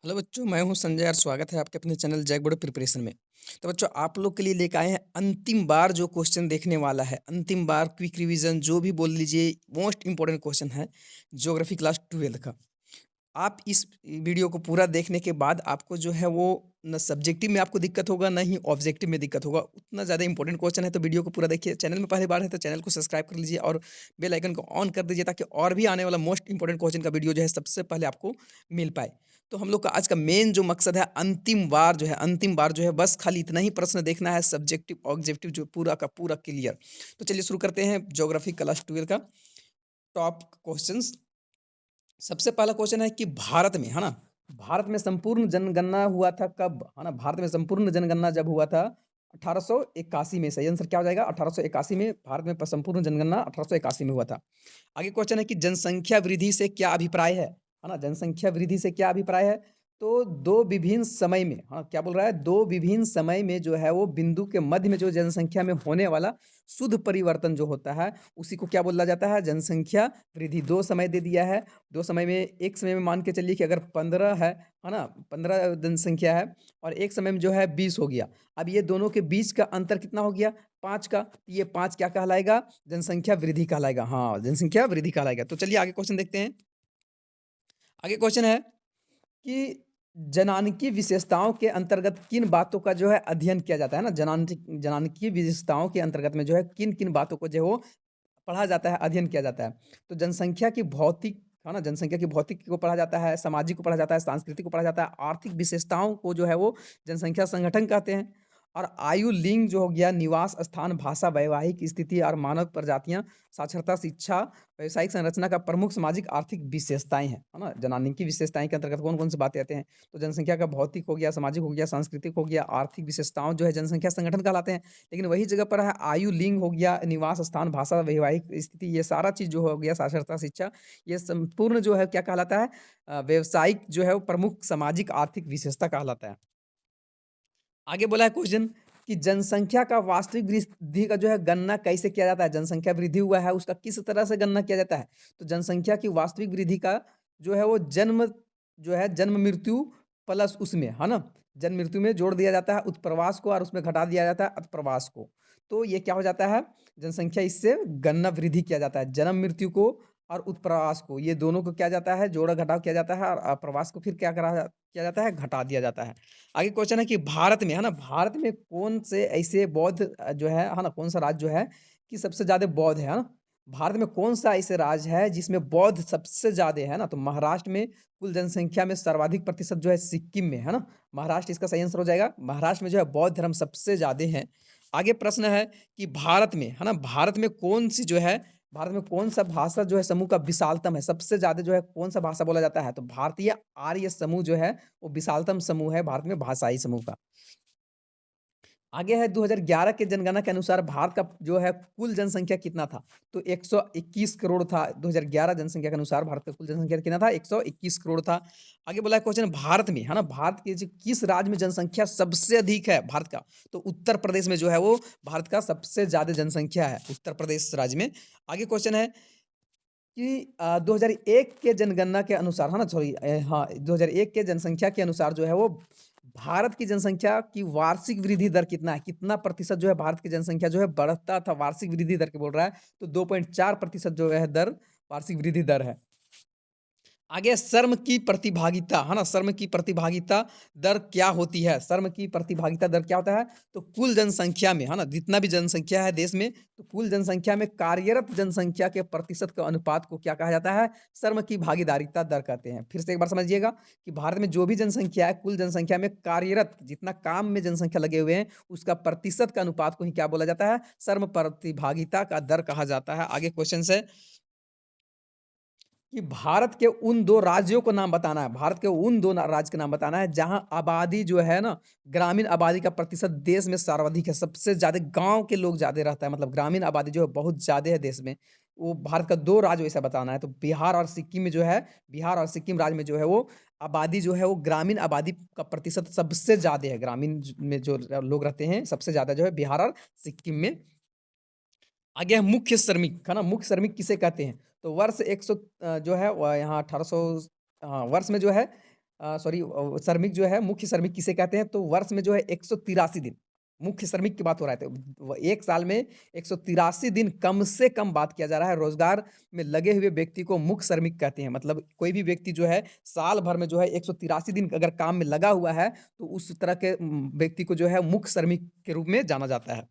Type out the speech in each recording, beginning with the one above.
Hello बच्चों, मैं हूं संजय और स्वागत है आपके अपने चैनल जैक बोर्ड प्रिपरेशन में। तो बच्चों, आप लोग के लिए लेकर आए हैं अंतिम बार जो क्वेश्चन देखने वाला है, अंतिम बार क्विक रिवीजन जो भी बोल लीजिए, मोस्ट इंपॉर्टेंट क्वेश्चन है ज्योग्राफी क्लास 12 का। आप इस वीडियो को पूरा देखने के बाद आपको जो है वो न सब्जेक्टिव में आपको दिक्कत होगा, ना ही ऑब्जेक्टिव में दिक्कत होगा। उतना ज़्यादा इंपॉर्टेंट क्वेश्चन है, तो वीडियो को पूरा देखिए। चैनल में पहली बार है तो चैनल को सब्सक्राइब कर लीजिए और बेल आइकन को ऑन कर दीजिए, ताकि और भी आने वाला मोस्ट इंपॉर्टेंट क्वेश्चन का वीडियो जो है सबसे पहले आपको मिल पाए। तो हम लोग का आज का मेन जो मकसद है, अंतिम बार जो है बस खाली इतना ही प्रश्न देखना है, सब्जेक्टिव ऑब्जेक्टिव जो पूरा का पूरा क्लियर। तो चलिए शुरू करते हैं ज्योग्राफी क्लास 12 का टॉप क्वेश्चंस। सबसे पहला क्वेश्चन है कि भारत में, है ना, भारत में संपूर्ण जनगणना हुआ था कब? है ना, भारत में संपूर्ण जनगणना जब हुआ था 1881 में। सही आंसर क्या हो जाएगा? 1881 में भारत में संपूर्ण जनगणना 1881 में हुआ था। आगे क्वेश्चन है कि जनसंख्या वृद्धि से क्या अभिप्राय है ना, जनसंख्या वृद्धि से क्या अभिप्राय है? तो दो विभिन्न समय में, हाँ क्या बोल रहा है, दो विभिन्न समय में जो है वो बिंदु के मध्य में जो जनसंख्या में होने वाला शुद्ध परिवर्तन जो होता है, उसी को क्या बोला जाता है? जनसंख्या वृद्धि। दो समय दे दिया है, दो समय में, एक समय में मान के चलिए कि अगर 15 है ना, 15 जनसंख्या है, और एक समय में जो है 20 हो गया। अब ये दोनों के बीच का अंतर कितना हो गया? 5 का। तो ये 5 क्या कहलाएगा? जनसंख्या वृद्धि कहलाएगा। हाँ, जनसंख्या वृद्धि कहलाएगा। तो चलिए आगे क्वेश्चन देखते हैं। आगे क्वेश्चन है कि जनानिकी विशेषताओं के अंतर्गत किन बातों का जो है अध्ययन किया जाता है ना, जनानिकी विशेषताओं के अंतर्गत में जो है किन किन बातों को जो है वो पढ़ा जाता है, अध्ययन किया जाता है। तो जनसंख्या की भौतिक, है ना, जनसंख्या की भौतिक को पढ़ा जाता है, सामाजिक को पढ़ा जाता है, सांस्कृतिक को पढ़ा जाता है, आर्थिक विशेषताओं को जो है वो जनसंख्या संगठन कहते हैं। और आयु, लिंग जो हो गया, निवास स्थान, भाषा, वैवाहिक स्थिति और मानव प्रजातियां, साक्षरता, शिक्षा, व्यावसायिक संरचना का प्रमुख सामाजिक आर्थिक विशेषताएं हैं, है ना। जनानी की विशेषताएं के अंतर्गत कौन कौन सी बातें आते हैं? तो जनसंख्या का भौतिक हो गया, सामाजिक हो गया, सांस्कृतिक हो गया, आर्थिक विशेषताओं जो है जनसंख्या संगठन कहलाते हैं। लेकिन वही जगह पर है आयु, लिंग हो गया, निवास स्थान, भाषा, वैवाहिक स्थिति, ये सारा चीज जो हो गया, साक्षरता, शिक्षा, ये संपूर्ण जो है क्या कहलाता है? व्यवसायिक जो है वो प्रमुख सामाजिक आर्थिक विशेषता कहलाता है। आगे बोला है क्वेश्चन कि जनसंख्या का वास्तविक वृद्धि का जो है गणना कैसे किया जाता है? जनसंख्या वृद्धि हुआ है, उसका किस तरह से गणना किया जाता है? तो जनसंख्या की वास्तविक वृद्धि का जो है वो जन्म, जो है जन्म मृत्यु प्लस उसमें, है ना, जन्म मृत्यु में जोड़ दिया जाता है उत्प्रवास को, और उसमें घटा दिया जाता है अप्रवास को। तो ये क्या हो जाता है? जनसंख्या, इससे गणना वृद्धि किया जाता है। जन्म मृत्यु को और उत्प्रवास को, ये दोनों को किया जाता है, जोड़ा घटाव किया जाता है, और अप्रवास को फिर क्या किया जाता है? घटा दिया जाता है। आगे क्वेश्चन है कि भारत में, है ना, भारत में कौन से ऐसे बौद्ध जो है ना, कौन सा राज्य जो है कि सबसे ज्यादा बौद्ध है ना? भारत में कौन सा ऐसे राज्य है जिसमें बौद्ध सबसे ज्यादा है ना? तो महाराष्ट्र में कुल जनसंख्या में सर्वाधिक प्रतिशत जो है सिक्किम में, है ना। महाराष्ट्र इसका सही आंसर हो जाएगा। महाराष्ट्र में जो है बौद्ध धर्म सबसे ज्यादा है। आगे प्रश्न है कि भारत में, है ना, भारत में कौन सी जो है, भारत में कौन सा भाषा जो है समूह का विशालतम है? सबसे ज्यादा जो है कौन सा भाषा बोला जाता है? तो भारतीय आर्य समूह जो है वो विशालतम समूह है भारत में भाषाई समूह का। आगे है 2011 के जनगणना के अनुसार भारत का जो है कुल जनसंख्या कितना था? तो 121 करोड़ था। 2011 जनसंख्या के अनुसार भारत का कुल जनसंख्या कितना था? 121 करोड़ था। आगे बोला है क्वेश्चन, भारत में, है ना, भारत के जो किस राज्य में जनसंख्या सबसे अधिक है भारत का? तो उत्तर प्रदेश में जो है वो भारत का सबसे ज्यादा जनसंख्या है, उत्तर प्रदेश राज्य में। आगे क्वेश्चन है कि 2001 के जनगणना के अनुसार, है ना, सॉरी, हाँ, 2001 के जनसंख्या के अनुसार जो है वो भारत की जनसंख्या की वार्षिक वृद्धि दर कितना है? कितना प्रतिशत जो है भारत की जनसंख्या जो है बढ़ता था? वार्षिक वृद्धि दर के बोल रहा है, तो 2.4% जो है दर, वार्षिक वृद्धि दर है। आगे श्रम की प्रतिभागिता, है ना, श्रम की प्रतिभागिता दर क्या होती है? श्रम की प्रतिभागिता दर क्या होता है? तो कुल जनसंख्या में, है ना, जितना भी जनसंख्या है देश में, तो कुल जनसंख्या में कार्यरत जनसंख्या के प्रतिशत का अनुपात को क्या कहा जाता है? श्रम की भागीदारिता दर कहते हैं। फिर से एक बार समझिएगा कि भारत में जो भी जनसंख्या है, कुल जनसंख्या में कार्यरत, जितना काम में जनसंख्या लगे हुए हैं, उसका प्रतिशत का अनुपात को ही क्या बोला जाता है? श्रम प्रतिभागिता का दर कहा जाता है। आगे क्वेश्चन है कि भारत के उन 2 राज्यों को नाम बताना है, भारत के उन 2 राज्य के नाम बताना है जहां आबादी जो है ना, ग्रामीण आबादी का प्रतिशत देश में सर्वाधिक है। सबसे ज़्यादा गाँव के लोग ज़्यादा रहता है, मतलब ग्रामीण आबादी जो है बहुत ज़्यादा है देश में। वो भारत का 2 राज्य ऐसा बताना है, तो बिहार और सिक्किम में जो है, बिहार और सिक्किम राज्य में जो है वो आबादी जो है वो ग्रामीण आबादी का प्रतिशत सबसे ज़्यादा है। ग्रामीण में जो लोग रहते हैं सबसे ज़्यादा जो है बिहार और सिक्किम में। आगे है मुख्य श्रमिक, है ना, मुख्य श्रमिक किसे कहते हैं? तो वर्ष 100 जो है यहाँ 1800, हाँ, वर्ष में जो है सॉरी, श्रमिक जो है, मुख्य श्रमिक किसे कहते हैं? तो वर्ष में जो है 183 दिन, मुख्य श्रमिक की बात हो रहा है। तो व एक साल में 183 दिन कम से कम बात किया जा रहा है। रोज़गार में लगे हुए व्यक्ति को मुख्य श्रमिक कहते हैं। मतलब कोई भी व्यक्ति जो है साल भर में जो है 183 दिन अगर काम में लगा हुआ है, तो उस तरह के व्यक्ति को जो है मुख्य श्रमिक के रूप में जाना जाता है।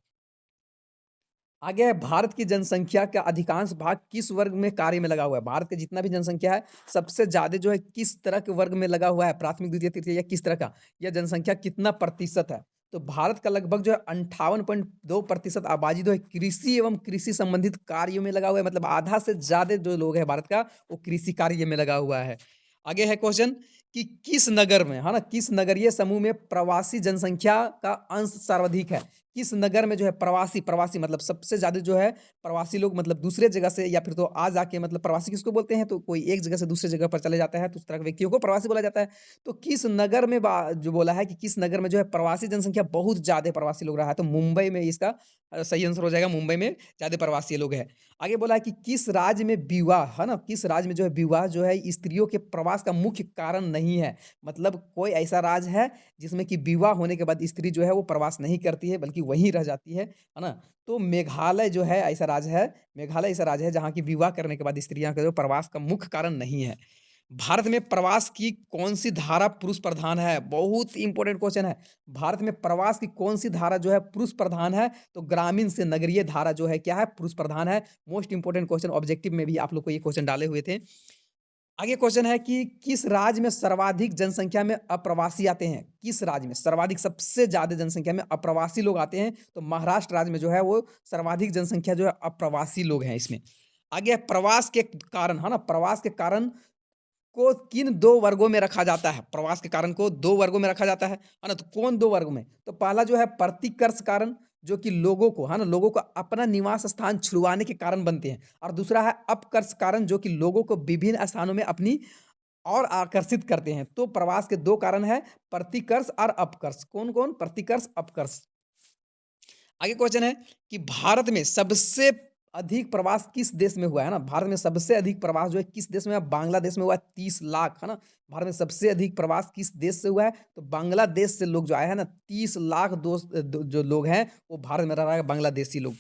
आगे है, भारत की जनसंख्या का अधिकांश भाग किस वर्ग में कार्य में लगा हुआ है? भारत का जितना भी जनसंख्या है, सबसे ज़्यादा जो है किस तरह के वर्ग में लगा हुआ है? प्राथमिक, द्वितीय, तृतीय या किस तरह का? यह जनसंख्या कितना प्रतिशत है? तो भारत का लगभग जो है 58.2% आबादी जो है कृषि एवं कृषि संबंधित कार्यों में लगा हुआ है। मतलब आधा से ज़्यादा जो लोग हैं भारत का, वो कृषि कार्य में लगा हुआ है। आगे है क्वेश्चन कि किस नगर में, है ना, किस नगरीय समूह में प्रवासी जनसंख्या का अंश सर्वाधिक है? किस नगर में जो है प्रवासी, प्रवासी मतलब सबसे ज़्यादा जो है प्रवासी लोग, मतलब दूसरे जगह से या फिर तो आ जाके, मतलब प्रवासी किसको बोलते हैं? तो कोई एक जगह से दूसरे जगह पर चले जाता है, तो उस तरह के व्यक्तियों को प्रवासी बोला जाता है। तो किस नगर में जो बोला है कि किस नगर में जो है प्रवासी जनसंख्या बहुत ज़्यादा प्रवासी लोग रहा है, तो मुंबई में इसका सही आंसर हो जाएगा। मुंबई में ज़्यादा प्रवासी लोग हैं। आगे बोला है कि किस राज्य में विवाह, है ना, किस राज्य में जो है विवाह जो है स्त्रियों के प्रवास का मुख्य कारण नहीं है? मतलब कोई ऐसा राज्य है जिसमें कि विवाह होने के बाद स्त्री जो है वो प्रवास नहीं करती है, बल्कि वहीं रह जाती है ना? तो मेघालय जो है ऐसा राज्य है, मेघालय ऐसा राज्य है जहाँ की विवाह करने के बाद स्त्रियाँ का जो प्रवास का मुख्य कारण नहीं है। भारत में प्रवास की कौन-सी धारा पुरुष प्रधान है? बहुत इंपॉर्टेंट क्वेश्चन है। भारत में प्रवास की कौन-सी धारा जो है पुरुष प्रधान है? तो ग्रामीण से नगरीय धारा जो है क्या है? पुरुष प्रधान है। मोस्ट इंपोर्टेंट क्वेश्चन, ऑब्जेक्टिव में भी आप लोग को ये क्वेश्चन डाले हुए थे। आगे क्वेश्चन है कि किस राज्य में सर्वाधिक जनसंख्या में अप्रवासी आते हैं? किस राज्य में सर्वाधिक, सबसे ज़्यादा जनसंख्या में अप्रवासी लोग आते हैं? तो महाराष्ट्र राज्य में जो है वो सर्वाधिक जनसंख्या जो है अप्रवासी लोग हैं इसमें। आगे है प्रवास के कारण, है ना? प्रवास के कारण को किन 2 वर्गों में रखा जाता है? प्रवास के कारण को 2 वर्गों में रखा जाता है ना? तो कौन 2 वर्ग में? तो पहला जो है प्रतिकर्ष कारण, जो कि लोगों को, है ना, लोगों को अपना निवास स्थान छुड़वाने के कारण बनते हैं, और दूसरा है अपकर्ष कारण, जो कि लोगों को विभिन्न स्थानों में अपनी और आकर्षित करते हैं। तो प्रवास के 2 कारण हैं, प्रतिकर्ष और अपकर्ष। कौन-कौन? प्रतिकर्ष, अपकर्ष। आगे क्वेश्चन है कि भारत में सबसे अधिक प्रवास किस देश में हुआ है ना? भारत में सबसे अधिक प्रवास जो है किस देश में हुआ? बांग्लादेश में हुआ है 30 लाख, है ना? भारत में सबसे अधिक प्रवास किस देश से हुआ है? तो बांग्लादेश से लोग जो आए हैं ना, 30 लाख जो लोग हैं वो भारत में रह रहा है, बांग्लादेशी लोग।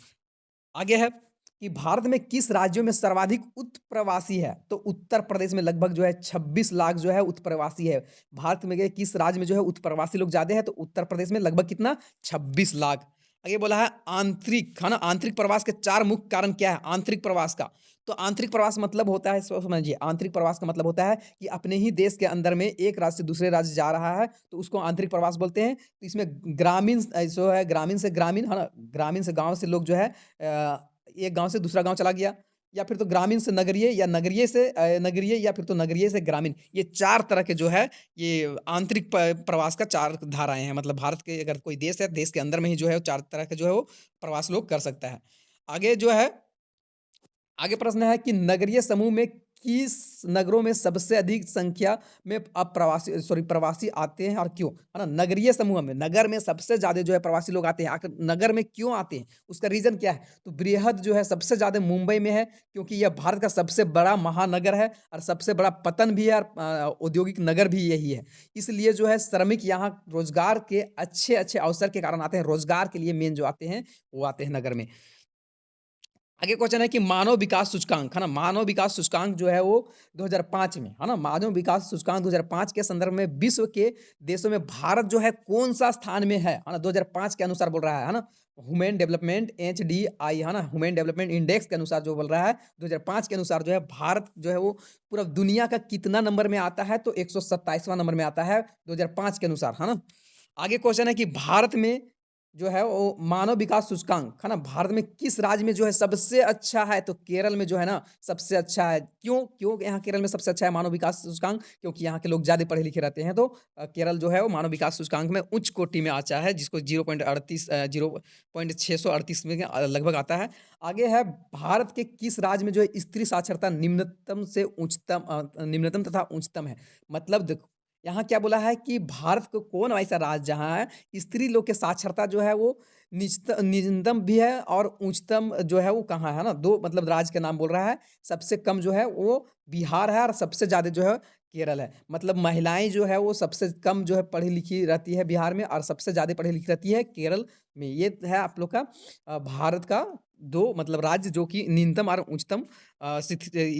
आगे है कि भारत में किस राज्यों में सर्वाधिक उत्प्रवासी है? तो उत्तर प्रदेश में लगभग जो है 26 लाख जो है उत्प्रवासी है। भारत में के किस राज्य में जो है उत्प्रवासी लोग ज़्यादा है? तो उत्तर प्रदेश में लगभग कितना? 26 लाख। आगे बोला है आंतरिक, है ना? आंतरिक प्रवास के 4 मुख्य कारण क्या है आंतरिक प्रवास का? तो आंतरिक प्रवास मतलब होता है, समझिए, आंतरिक प्रवास का मतलब होता है कि अपने ही देश के अंदर में एक राज्य से दूसरे राज्य जा रहा है, तो उसको आंतरिक प्रवास बोलते हैं। तो इसमें ग्रामीण जो है, ग्रामीण से ग्रामीण, है ना? ग्रामीण से गाँव से लोग जो है एक गाँव से दूसरा गाँव चला गया, या फिर तो ग्रामीण से नगरीय, या नगरीय से नगरीय, या फिर तो नगरीय से ग्रामीण। ये 4 तरह के जो है ये आंतरिक प्रवास का 4 धाराएँ हैं। मतलब भारत के अगर कोई देश है, देश के अंदर में ही जो है 4 तरह के जो है वो प्रवास लोग कर सकता है। आगे जो है, आगे प्रश्न है कि नगरीय समूह में किस नगरों में सबसे अधिक संख्या में अप्रवासी, सॉरी, प्रवासी आते हैं और क्यों? है ना? नगरीय समूह में, नगर में सबसे ज़्यादा जो है प्रवासी लोग आते हैं। आखिर नगर में क्यों आते हैं? उसका रीज़न क्या है? तो बृहद जो है सबसे ज़्यादा मुंबई में है, क्योंकि यह भारत का सबसे बड़ा महानगर है और सबसे बड़ा पतन भी है, और औद्योगिक नगर भी यही है। इसलिए जो है श्रमिक यहाँ रोज़गार के अच्छे-अच्छे अवसर के कारण आते हैं। रोज़गार के लिए मेन जो आते हैं, वो आते हैं नगर में। आगे क्वेश्चन है कि मानव विकास सूचकांक, है ना? मानव विकास सूचकांक जो है वो 2005 में, है ना? मानव विकास सूचकांक 2005 के संदर्भ में विश्व के देशों में भारत जो है कौन-सा स्थान में है ना? 2005 के अनुसार बोल रहा है ना? ह्यूमन डेवलपमेंट एचडीआई, है ना? ह्यूमन डेवलपमेंट इंडेक्स के अनुसार जो बोल रहा है, 2005 के अनुसार जो है भारत जो है वो पूरा दुनिया का कितना नंबर में आता है? तो 127वाँ नंबर में आता है 2005 के अनुसार, है ना? आगे क्वेश्चन है कि भारत में जो है वो मानव विकास सूचकांक, है ना? भारत में किस राज्य में जो है सबसे अच्छा है? तो केरल में जो है ना सबसे अच्छा है। क्यों? क्यों यहाँ केरल में सबसे अच्छा है मानव विकास सूचकांक? क्योंकि यहाँ के लोग ज़्यादा पढ़े लिखे रहते हैं, तो केरल जो है वो मानव विकास सूचकांक में उच्च कोटि में आता है, जिसको 0.638 में लगभग आता है। आगे है, भारत के किस राज्य में जो है स्त्री साक्षरता निम्नतम से उच्चतम, निम्नतम तथा उच्चतम है? मतलब देखो, यहाँ क्या बोला है कि भारत को कौन ऐसा राज्य जहाँ है स्त्री लोग के साक्षरता जो है वो निम्नतम भी है, और उच्चतम जो है वो कहाँ है ना? 2 मतलब राज्य का नाम बोल रहा है। सबसे कम जो है वो बिहार है, और सबसे ज़्यादा जो है केरल है। मतलब महिलाएँ जो है वो सबसे कम जो है पढ़ी-लिखी रहती है बिहार में और सबसे ज़्यादा पढ़ी-लिखी रहती है केरल में। ये है आप लोग का भारत का 2 मतलब राज्य जो कि न्यूनतम और उच्चतम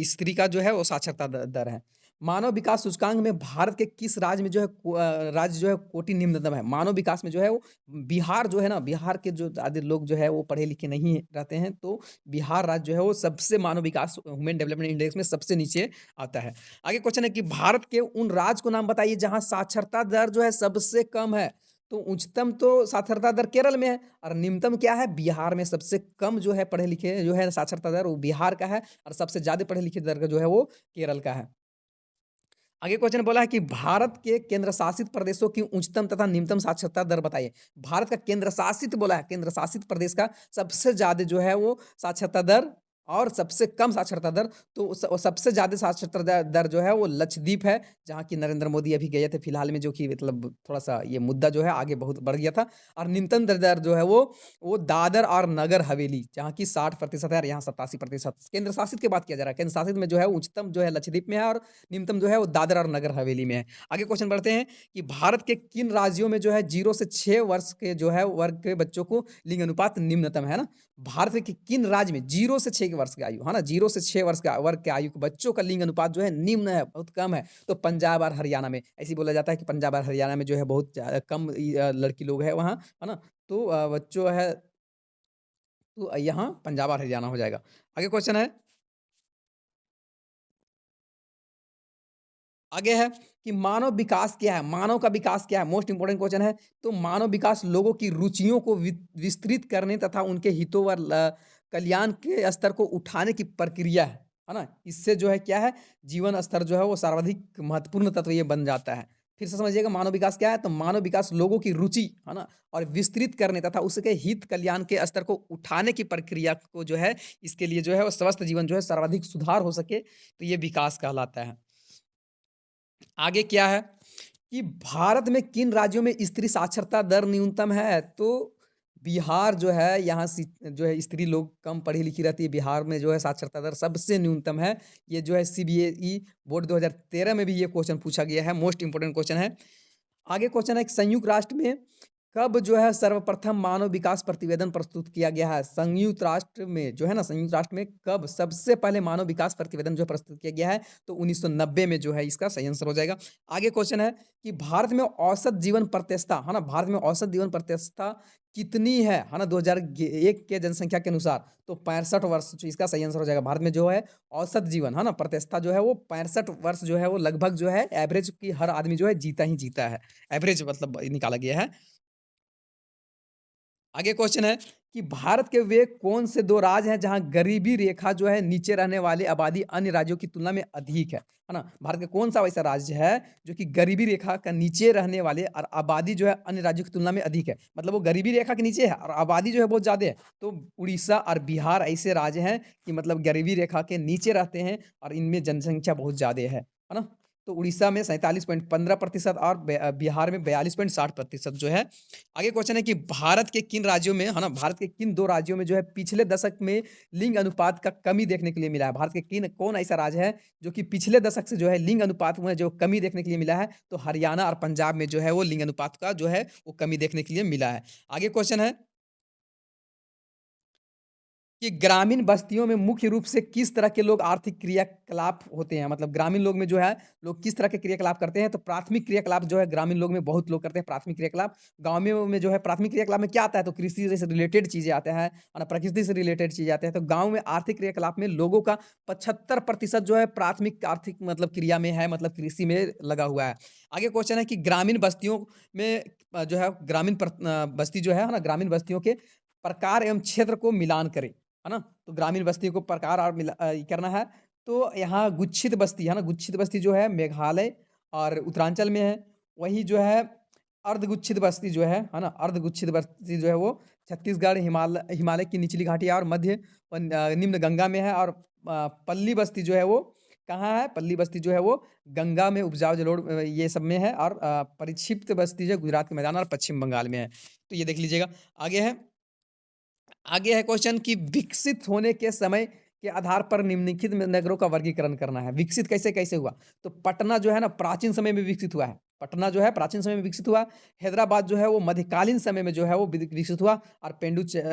स्त्री का जो है वो साक्षरता द दर है। मानव विकास सूचकांक में भारत के किस राज्य में जो है राज्य जो है कोटि निम्नतम है? मानव विकास में जो है वो बिहार जो है ना, बिहार के जो ज़्यादा लोग जो है वो पढ़े-लिखे नहीं रहते हैं, तो बिहार राज्य जो है वो सबसे मानव विकास ह्यूमन डेवलपमेंट इंडेक्स में सबसे नीचे आता है। आगे क्वेश्चन है कि भारत के उन राज्य को नाम बताइए जहां साक्षरता दर जो है सबसे कम है। तो उच्चतम तो साक्षरता दर केरल में है और निम्नतम क्या है? बिहार में सबसे कम जो है पढ़े लिखे जो है साक्षरता दर वो बिहार का है और सबसे ज्यादा पढ़े लिखे दर का जो है वो केरल का है। आगे क्वेश्चन बोला है कि भारत के केंद्र शासित प्रदेशों की उच्चतम तथा निम्नतम साक्षरता दर बताइए। भारत का केंद्र शासित बोला है, केंद्र शासित प्रदेश का सबसे ज्यादा जो है वो साक्षरता दर और सबसे कम साक्षरता दर। तो सबसे ज्यादा साक्षरता दर जो है वो लक्षद्वीप है, जहाँ की नरेंद्र मोदी अभी गए थे फिलहाल में, जो कि मतलब थोड़ा सा ये मुद्दा जो है आगे बहुत बढ़ गया था। और निम्नतम दर जो है वो दादर और नगर हवेली, जहाँ की 60% है और यहाँ 87%। केंद्र शासित की बात किया जा रहा है, केंद्र शासित में जो है उच्चतम जो है लक्षद्वीप में है और निम्नतम जो है वो दादर और नगर हवेली में है। आगे क्वेश्चन बढ़ते हैं कि भारत के किन राज्यों में जो है 0 से 6 वर्ष के जो है वर्ग के बच्चों को लिंग अनुपात निम्नतम है ना? भारत के किन राज्य में 0 से 6 के वर्ष की आयु है ना, 0 से 6 वर्ष का वर्ग के आयु के बच्चों का लिंग अनुपात जो है निम्न है, बहुत कम है। तो पंजाब और हरियाणा में ऐसे ही बोला जाता है कि पंजाब और हरियाणा में जो है बहुत कम लड़की लोग है वहाँ, है ना? तो बच्चों है, तो यहाँ पंजाब और हरियाणा हो जाएगा। आगे क्वेश्चन है, आगे है कि मानव विकास क्या है? मानव का विकास क्या है? मोस्ट इंपोर्टेंट क्वेश्चन है। तो मानव विकास लोगों की रुचियों को विस्तृत करने तथा उनके हितों व कल्याण के स्तर को उठाने की प्रक्रिया है ना? इससे जो है क्या है, जीवन स्तर जो है वो सर्वाधिक महत्वपूर्ण तत्व ये बन जाता है। फिर से समझिएगा मानव विकास क्या है? तो मानव विकास लोगों की रुचि है ना और विस्तृत करने तथा उसके हित कल्याण के स्तर को उठाने की प्रक्रिया को जो है, इसके लिए जो है वो स्वस्थ जीवन जो है सर्वाधिक सुधार हो सके, तो ये विकास कहलाता है। आगे क्या है कि भारत में किन राज्यों में स्त्री साक्षरता दर न्यूनतम है? तो बिहार जो है, यहाँ जो है स्त्री लोग कम पढ़ी लिखी रहती है। बिहार में जो है साक्षरता दर सबसे न्यूनतम है। ये जो है सीबीएसई बोर्ड 2013 में भी ये क्वेश्चन पूछा गया है, मोस्ट इंपोर्टेंट क्वेश्चन है। आगे क्वेश्चन है कि संयुक्त राष्ट्र में कब जो है सर्वप्रथम मानव विकास प्रतिवेदन प्रस्तुत किया गया है? संयुक्त राष्ट्र में जो है ना, संयुक्त राष्ट्र में कब सबसे पहले मानव विकास प्रतिवेदन जो है प्रस्तुत किया गया है? तो 1990 में जो है इसका सही आंसर हो जाएगा। आगे क्वेश्चन है कि भारत में औसत जीवन प्रत्याशा है ना, भारत में औसत जीवन प्रत्याशा कितनी है ना, 2001 के जनसंख्या के अनुसार? तो 65 वर्ष जो इसका सही आंसर हो जाएगा। भारत में जो है औसत जीवन है ना प्रत्याशा जो है वो 65 वर्ष जो है वो लगभग जो है एवरेज की हर आदमी जो है जीता ही जीता है। एवरेज मतलब निकाला गया है। आगे क्वेश्चन है कि भारत के वे कौन से 2 राज्य हैं जहां गरीबी रेखा जो है नीचे रहने वाली आबादी अन्य राज्यों की तुलना में अधिक है ना? भारत का कौन-सा वैसा राज्य है जो कि गरीबी रेखा का नीचे रहने वाले और आबादी जो है अन्य राज्यों की तुलना में अधिक है? मतलब वो गरीबी रेखा के नीचे है और आबादी जो है बहुत ज़्यादा है। तो उड़ीसा और बिहार ऐसे राज्य हैं कि मतलब गरीबी रेखा के नीचे रहते हैं और इनमें जनसंख्या बहुत ज़्यादा है ना? तो उड़ीसा में 47.15% और बिहार में 42.60% जो है। आगे क्वेश्चन है कि भारत के किन राज्यों में है ना, भारत के किन 2 राज्यों में जो है पिछले दशक में लिंग अनुपात का कमी देखने के लिए मिला है? भारत के किन कौन ऐसा राज्य है जो कि पिछले दशक से जो है लिंग अनुपात में जो कमी देखने के लिए मिला है? तो हरियाणा और पंजाब में जो है वो लिंग अनुपात का जो है वो कमी देखने के लिए मिला है। आगे क्वेश्चन है कि ग्रामीण बस्तियों में मुख्य रूप से किस तरह के लोग आर्थिक क्रियाकलाप होते हैं? मतलब ग्रामीण लोग में जो है लोग किस तरह के क्रियाकलाप करते हैं? तो प्राथमिक क्रियाकलाप जो है ग्रामीण लोग में बहुत लोग करते हैं प्राथमिक क्रियाकलाप। गाँव में जो है प्राथमिक क्रियाकलाप में क्या आता है? तो कृषि से रिलेटेड चीज़ें आते हैं और प्रकृति से रिलेटेड चीज़ें आते हैं। तो गाँव में आर्थिक क्रियाकलाप में लोगों का 75% जो है प्राथमिक आर्थिक मतलब क्रिया में है, मतलब कृषि में लगा हुआ है। आगे क्वेश्चन है कि ग्रामीण बस्तियों में जो है ग्रामीण बस्ती जो है ना, ग्रामीण बस्तियों के प्रकार एवं क्षेत्र को मिलान करें। है ना? तो ग्रामीण बस्ती को प्रकार और करना है। तो यहाँ गुच्छित बस्ती है ना, गुच्छित बस्ती जो है मेघालय और उत्तरांचल में है। वही जो है अर्धगुच्छित बस्ती जो है ना? अर्धगुच्छित बस्ती जो है वो छत्तीसगढ़, हिमालय की निचली घाटियाँ और मध्य निम्न गंगा में है। और पल्ली बस्ती जो है वो कहाँ है? पल्ली बस्ती जो है वो गंगा में उपजाऊ जलोढ़ ये सब में है। और परिक्षिप्त बस्ती जो है गुजरात के मैदान और पश्चिम बंगाल में है। तो ये देख लीजिएगा। आगे है, आगे है क्वेश्चन कि विकसित होने के समय के आधार पर निम्नलिखित में नगरों का वर्गीकरण करना है। विकसित कैसे-कैसे हुआ? तो पटना जो है ना प्राचीन समय में विकसित हुआ है। पटना जो है प्राचीन समय में विकसित हुआ। हैदराबाद जो है वो मध्यकालीन समय में जो है वो विकसित हुआ और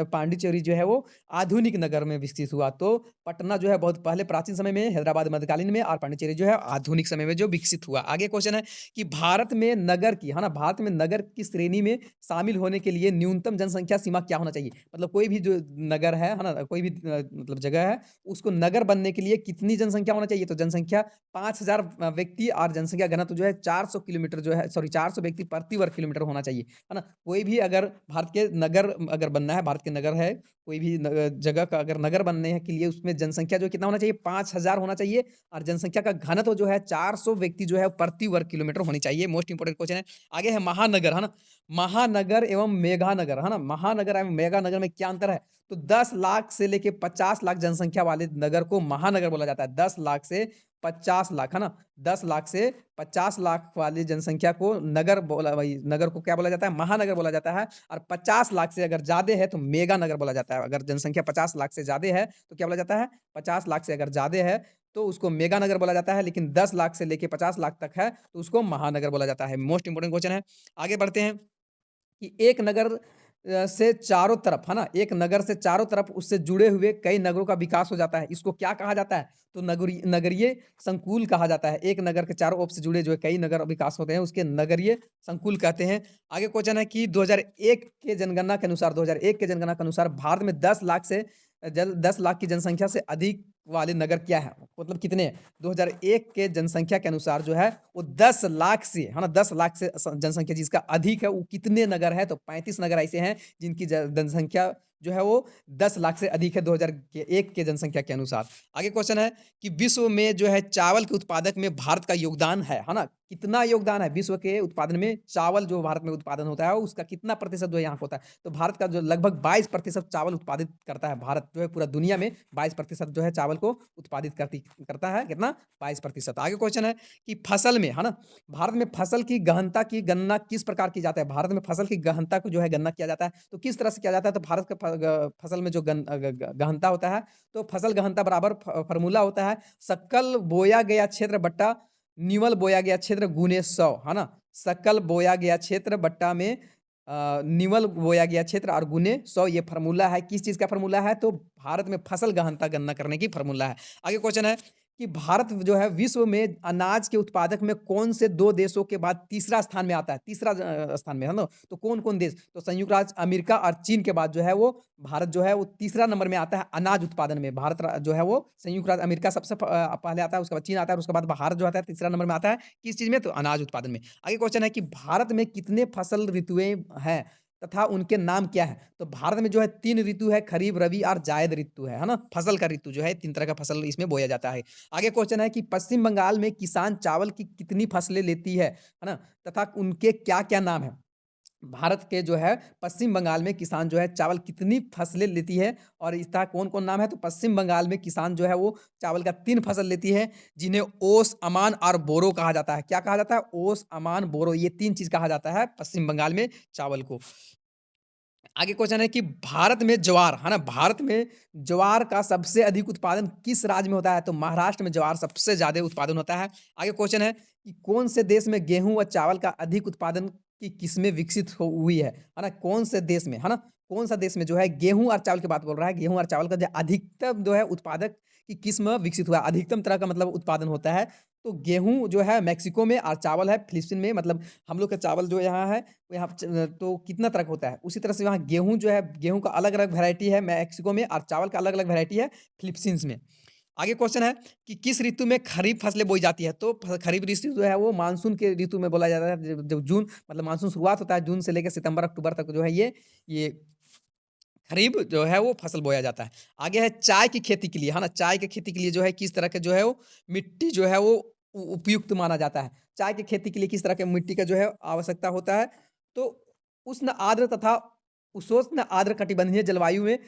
पांडिचेरी जो है वो आधुनिक नगर में विकसित हुआ। तो पटना जो है बहुत पहले प्राचीन समय में, हैदराबाद मध्यकालीन में और पांडिचेरी जो है आधुनिक समय में जो विकसित हुआ। आगे क्वेश्चन है कि भारत में नगर की, है ना, भारत में नगर की श्रेणी में शामिल होने के लिए न्यूनतम जनसंख्या सीमा क्या होना चाहिए? मतलब कोई भी जो नगर है ना? कोई भी मतलब जगह है, उसको नगर बनने के लिए कितनी जनसंख्या होना चाहिए? तो जनसंख्या 5000 व्यक्ति और जनसंख्या घनत्व जो है 400 किलोमीटर जो है, सॉरी 400 व्यक्ति प्रति वर्ग किलोमीटर होना चाहिए, है ना? कोई भी अगर भारत के नगर अगर बनना है, भारत के नगर है, कोई भी जगह का अगर नगर बनने के लिए उसमें जनसंख्या जो कितना होना चाहिए? 5000 होना चाहिए और जनसंख्या का घनत्व जो है 400 व्यक्ति जो है प्रति वर्ग किलोमीटर होनी चाहिए। मोस्ट इंपोर्टेंट क्वेश्चन है। आगे है महानगर, है ना? महानगर एवं मेगानगर, है ना? महानगर एवं मेगानगर में क्या अंतर है? तो 10 लाख से लेके 50 लाख जनसंख्या वाले नगर को महानगर बोला जाता है। 10 लाख से 50 लाख, है ना? 10 लाख से 50 लाख वाली जनसंख्या को नगर बोला, वही नगर को क्या बोला जाता है? महानगर बोला जाता है। और 50 लाख से अगर ज़्यादा है तो मेगा नगर बोला जाता है। अगर जनसंख्या 50 लाख से ज़्यादा है तो क्या बोला जाता है? 50 लाख से अगर ज़्यादा है तो उसको मेगा नगर बोला जाता है, लेकिन 10 लाख से लेके 50 लाख तक है तो उसको महानगर बोला जाता है। मोस्ट इंपोर्टेंट क्वेश्चन है। आगे बढ़ते हैं कि एक नगर से चारों तरफ, है ना? एक नगर से चारों तरफ उससे जुड़े हुए कई नगरों का विकास हो जाता है। इसको क्या कहा जाता है? तो नगरीय संकुल कहा जाता है। एक नगर के चारों ओर से जुड़े जो है कई नगर विकास होते हैं, उसके नगरीय संकुल कहते हैं। आगे क्वेश्चन है कि 2001 के जनगणना के अनुसार, 2001 के जनगणना के अनुसार भारत में 10 लाख से 10 लाख की जनसंख्या से अधिक वाले नगर क्या है? मतलब कितने हैं? 2001 के जनसंख्या के अनुसार जो है वो 10 लाख से, है ना, 10 लाख से जनसंख्या जिसका अधिक है वो कितने नगर है? तो 35 नगर ऐसे हैं जिनकी जनसंख्या जो है वो 10 लाख से अधिक है 2001 के जनसंख्या के अनुसार। आगे क्वेश्चन है कि विश्व में जो है चावल के उत्पादक में भारत का योगदान है ना? कितना योगदान है विश्व के उत्पादन में? चावल जो भारत में उत्पादन होता है उसका कितना प्रतिशत जो है यहाँ होता है? तो भारत का जो लगभग 22% चावल उत्पादित करता है। भारत जो है पूरा दुनिया में 22% जो है चावल को उत्पादित करता है। कितना? 22%। आगे क्वेश्चन है कि फसल में, है ना, भारत में फसल की गहनता की गणना किस प्रकार की जाता है? भारत में फसल की गहनता को जो है गणना किया जाता है तो किस तरह से किया जाता है? तो भारत का फसल में जो गहनता होता है, तो फसल गहनता बराबर फॉर्मूला होता है सकल बोया गया क्षेत्र बट्टा निवल बोया गया क्षेत्र गुने 100, है ना? सकल बोया गया क्षेत्र बट्टा में निवल बोया गया क्षेत्र और गुने 100 ये फार्मूला है। किस चीज़ का फार्मूला है? तो भारत में फसल गहनता गणना करने की फार्मूला है। आगे क्वेश्चन है कि भारत जो है विश्व में अनाज के उत्पादक में कौन से 2 देशों के बाद तीसरा स्थान में आता है? तीसरा स्थान में, है ना? तो कौन-कौन देश? तो संयुक्त राज्य अमेरिका और चीन के बाद जो है वो भारत जो है वो तीसरा नंबर में आता है अनाज उत्पादन में। भारत जो है वो संयुक्त राज्य अमेरिका सबसे पहले आता है, उसके बाद चीन आता है, उसके बाद भारत जो आता है तीसरा नंबर में आता है। किस चीज़ में? तो अनाज उत्पादन में। आगे क्वेश्चन है कि भारत में कितने फसल ऋतुएँ हैं तथा उनके नाम क्या हैं? तो भारत में जो है 3 ऋतु है, खरीफ, रबी और जायद ऋतु है ना? फसल का ऋतु जो है 3 तरह का फसल इसमें बोया जाता है। आगे क्वेश्चन है कि पश्चिम बंगाल में किसान चावल की कितनी फसलें लेती है ना? तथा उनके क्या-क्या नाम हैं? भारत के जो है पश्चिम बंगाल में किसान जो है चावल कितनी फसलें लेती है और इसका कौन-कौन नाम है? तो पश्चिम बंगाल में किसान जो है वो चावल का 3 फसल लेती है, जिन्हें ओस, अमान और बोरो कहा जाता है। क्या कहा जाता है? ओस, अमान, बोरो ये 3 चीज़ कहा जाता है पश्चिम बंगाल में चावल को। आगे क्वेश्चन है कि भारत में ज्वार, है ना? भारत में ज्वार का सबसे अधिक उत्पादन किस राज्य में होता है? तो महाराष्ट्र में ज्वार सबसे ज़्यादा उत्पादन होता है। आगे क्वेश्चन है कि कौन से देश में गेहूँ व चावल का अधिक उत्पादन की किस्में विकसित हो हुई है ना? कौन से देश में, है ना? कौन-सा देश में जो है गेहूँ और चावल की बात बोल रहा है, गेहूँ और चावल का जो अधिकतम जो है उत्पादक की किस्म विकसित हुआ है। अधिकतम तरह का मतलब उत्पादन होता है। तो गेहूँ जो है मेक्सिको में और चावल है फिलिप्पिन में, मतलब हम लोग का चावल जो यहाँ है यहाँ तो कितना तरह का होता है, उसी तरह से वहाँ गेहूँ जो है, गेहूँ का अलग-अलग वैरायटी है मेक्सिको में और चावल का अलग-अलग वैरायटी है फिलिप्पिन्स में। आगे क्वेश्चन है कि किस ऋतु में खरीफ फसलें बोई जाती है? तो खरीफ ऋतु जो है वो मानसून के ऋतु में बोला जाता है। जब जब जून मतलब मानसून शुरुआत होता है जून से लेकर सितंबर, अक्टूबर तक जो है ये खरीफ जो है वो फसल बोया जाता है। आगे है चाय की खेती के लिए, है ना? चाय की खेती के लिए जो है किस तरह के जो है वो मिट्टी जो है वो उपयुक्त माना जाता है। चाय की खेती के लिए किस तरह के मिट्टी का जो है आवश्यकता होता है? तो उष्ण आर्द्र तथा उष्ण आर्द्र कटिबंधीय जलवायु में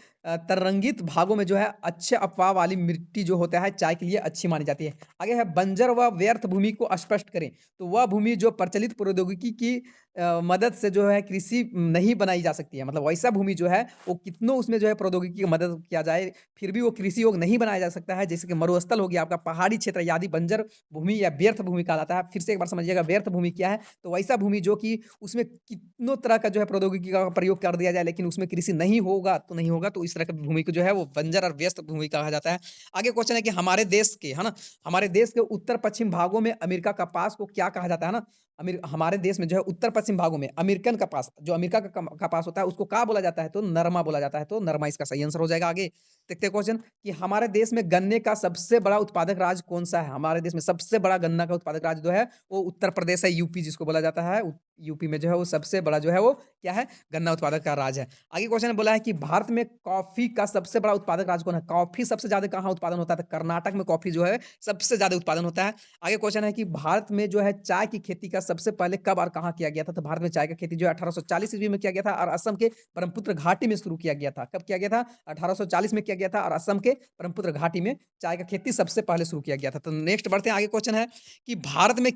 तरंगित भागों में जो है अच्छे अफवाह वाली मिट्टी जो होता है चाय के लिए अच्छी मानी जाती है। आगे है बंजर व व्यर्थ भूमि को स्पष्ट करें। तो वह भूमि जो प्रचलित प्रौद्योगिकी की मदद से जो है कृषि नहीं बनाई जा सकती है। मतलब वैसा भूमि जो है वो कितनों उसमें जो है प्रौद्योगिकी की मदद किया जाए फिर भी वो कृषि योग नहीं बनाया जा सकता है। जैसे कि मरुस्थल हो गया आपका पहाड़ी क्षेत्र यदि बंजर भूमि या व्यर्थ भूमि कहा जाता है। फिर से एक बार समझिएगा व्यर्थ भूमि क्या है? तो वैसा भूमि जो कि उसमें कितनों तरह का जो है प्रौद्योगिकी का प्रयोग कर दिया जाए लेकिन उसमें कृषि नहीं होगा तो नहीं होगा, तो इस तरह की भूमि को जो है वो बंजर और व्यस्त भूमि कहा जाता है। आगे क्वेश्चन है कि हमारे देश के है ना, हमारे देश के उत्तर पश्चिम भागों में अमेरिका कपास को क्या कहा जाता है ना, हमारे देश में जो है उत्तर पश्चिम भागों में अमेरिकन कपास जो अमेरिका का कपास होता है उसको क्या बोला जाता है, तो नरमा बोला जाता है। तो नरमा इसका सही आंसर हो जाएगा। आगे देखते हैं क्वेश्चन कि हमारे देश में गन्ने का सबसे बड़ा उत्पादक राज्य कौन सा है? हमारे देश में सबसे बड़ा गन्ना का उत्पादक राज्य जो है वो उत्तर प्रदेश है, यूपी जिसको बोला जाता है। यूपी में जो है वो सबसे बड़ा जो है वो क्या है, गन्ना उत्पादक का राज्य है। आगे क्वेश्चन बोला है कि भारत में कॉफी का सबसे बड़ा उत्पादक राज्य कौन है? कॉफी सबसे ज्यादा कहाँ उत्पादन होता है? तो कर्नाटक में कॉफी जो है सबसे ज्यादा उत्पादन होता है। आगे क्वेश्चन है कि भारत में जो है चाय की खेती का सबसे पहले कब और कहाँ किया गया था? तो भारत में चाय की खेती जो है 1840 ईस्वी में किया गया था और असम के ब्रह्मपुत्र घाटी में शुरू किया गया था। कब किया गया था? 1840 में किया गया था और असम के ब्रह्मपुत्र घाटी में चाय का खेती सबसे पहले शुरू किया गया था। तो नेक्स्ट बढ़ते हैं, आगे क्वेश्चन है कि भारत में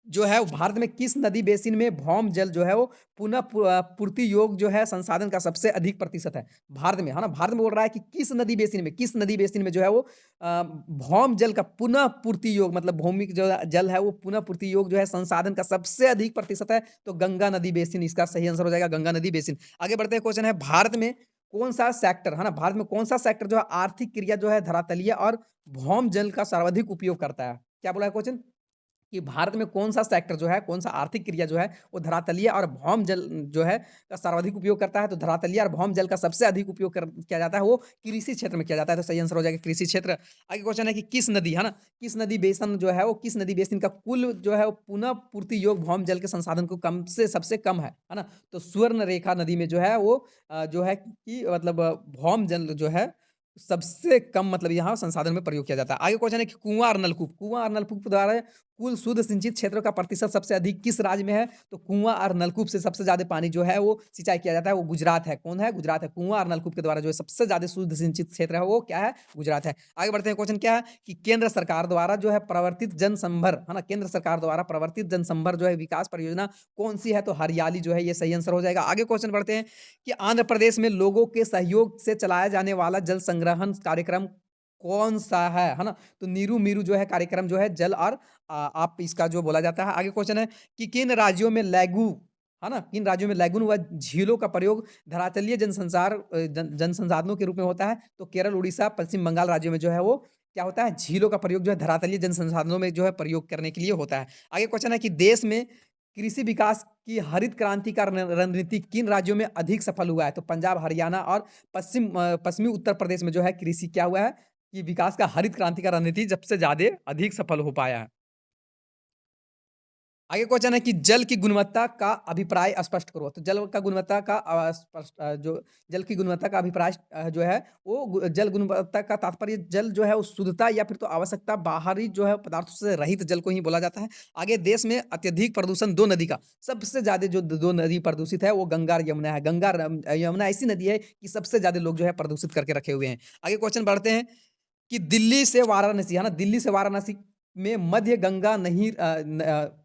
जो है भारत में किस नदी बेसिन में भौम जल जो है वो पुनः पूर्ति योग जो है संसाधन का सबसे अधिक प्रतिशत है? भारत में है ना, भारत में बोल रहा है कि किस नदी बेसिन में जो है वो भौम जल का पुनः पूर्ति योग मतलब भूमि जो जल है वो पुनः पूर्ति योग जो है संसाधन का सबसे अधिक प्रतिशत है। तो गंगा नदी बेसिन इसका सही आंसर हो जाएगा, गंगा नदी बेसिन। आगे बढ़ते हैं, क्वेश्चन है भारत में कौन सा सेक्टर है ना, भारत में कौन सा सेक्टर जो है आर्थिक क्रिया जो है धरातलीय और भौम जल का सर्वाधिक उपयोग करता है? क्या बोला है क्वेश्चन कि भारत में कौन सा सेक्टर जो है, कौन सा आर्थिक क्रिया जो है वो धरातलीय और भौम जल जो है का सर्वाधिक उपयोग करता है? तो धरातलीय और भौम जल का सबसे अधिक उपयोग किया जाता है वो कृषि क्षेत्र में किया जाता है। तो सही आंसर हो जाएगा कृषि क्षेत्र। आगे क्वेश्चन है कि किस नदी है ना, किस नदी बेसिन जो है वो किस नदी बेसिन का कुल जो है वो पुनः पूर्ति योग भौम जल के संसाधन को कम से सबसे कम है ना? तो स्वर्ण रेखा नदी में जो है वो जो है कि मतलब भौम जल जो है सबसे कम मतलब यहाँ संसाधन में प्रयोग किया जाता है। आगे क्वेश्चन है कि कुआं और नलकूप द्वारा कुल शुद्ध सिंचित क्षेत्रों का प्रतिशत सबसे अधिक किस राज्य में है? तो कुआं और नलकूप से सबसे ज्यादा पानी जो है वो सिंचाई किया जाता है वो गुजरात है। कौन है? गुजरात है। कुआं और नलकूप के द्वारा जो है सबसे ज्यादा शुद्ध सिंचित क्षेत्र है वो क्या है? गुजरात है। आगे बढ़ते हैं, क्वेश्चन क्या है कि केंद्र सरकार द्वारा जो है प्रवर्तित जनसंभर है ना, केंद्र सरकार द्वारा प्रवर्तित जनसंभर जो है विकास परियोजना कौन सी है? तो हरियाली जो है ये सही आंसर हो जाएगा। आगे क्वेश्चन बढ़ते हैं कि आंध्र प्रदेश में लोगों के सहयोग से चलाया जाने वाला जल संग्रहण कार्यक्रम कौन सा है ना? तो नीरू मीरू जो है कार्यक्रम जो है जल और आप इसका जो बोला जाता है। आगे क्वेश्चन है कि किन राज्यों में लैगू है ना, किन राज्यों में लैगून व झीलों का प्रयोग धरातलीय जन संसाधनों के रूप में होता है? तो केरल, उड़ीसा, पश्चिम बंगाल राज्यों में जो है वो क्या होता है, झीलों का प्रयोग जो है धरातलीय जन संसाधनों में जो है प्रयोग करने के लिए होता है। आगे क्वेश्चन है कि देश में कृषि विकास की हरित क्रांति का रणनीति किन राज्यों में अधिक सफल हुआ है? तो पंजाब, हरियाणा और पश्चिमी उत्तर प्रदेश में जो है कृषि क्या हुआ है कि विकास का हरित क्रांति का रणनीति सबसे ज्यादा अधिक सफल हो पाया है। आगे क्वेश्चन है कि जल की गुणवत्ता का अभिप्राय स्पष्ट करो। तो जल की गुणवत्ता का अभिप्राय जो है वो जल गुणवत्ता का तात्पर्य जल जो है वो शुद्धता या फिर तो आवश्यकता बाहरी जो है पदार्थों से रहित जल को ही बोला जाता है। आगे देश में अत्यधिक प्रदूषण दो नदी का सबसे ज्यादा जो दो नदी प्रदूषित है वो गंगा और यमुना है। गंगा और यमुना ऐसी नदी है कि सबसे ज्यादा लोग जो है प्रदूषित करके रखे हुए हैं। आगे क्वेश्चन बढ़ते हैं कि दिल्ली से वाराणसी है ना, दिल्ली से वाराणसी में मध्य गंगा नहीं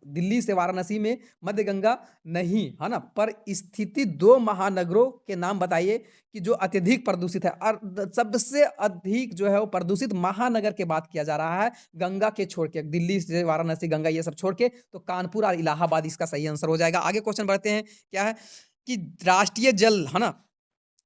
दिल्ली से वाराणसी में मध्य गंगा नहीं है ना पर स्थिति दो महानगरों के नाम बताइए कि जो अत्यधिक प्रदूषित है। और सबसे अधिक जो है वो प्रदूषित महानगर के बात किया जा रहा है गंगा के छोड़ के, दिल्ली से वाराणसी गंगा ये सब छोड़ के, तो कानपुर और इलाहाबाद इसका सही आंसर हो जाएगा। आगे क्वेश्चन बढ़ते हैं, क्या है कि राष्ट्रीय जल है ना,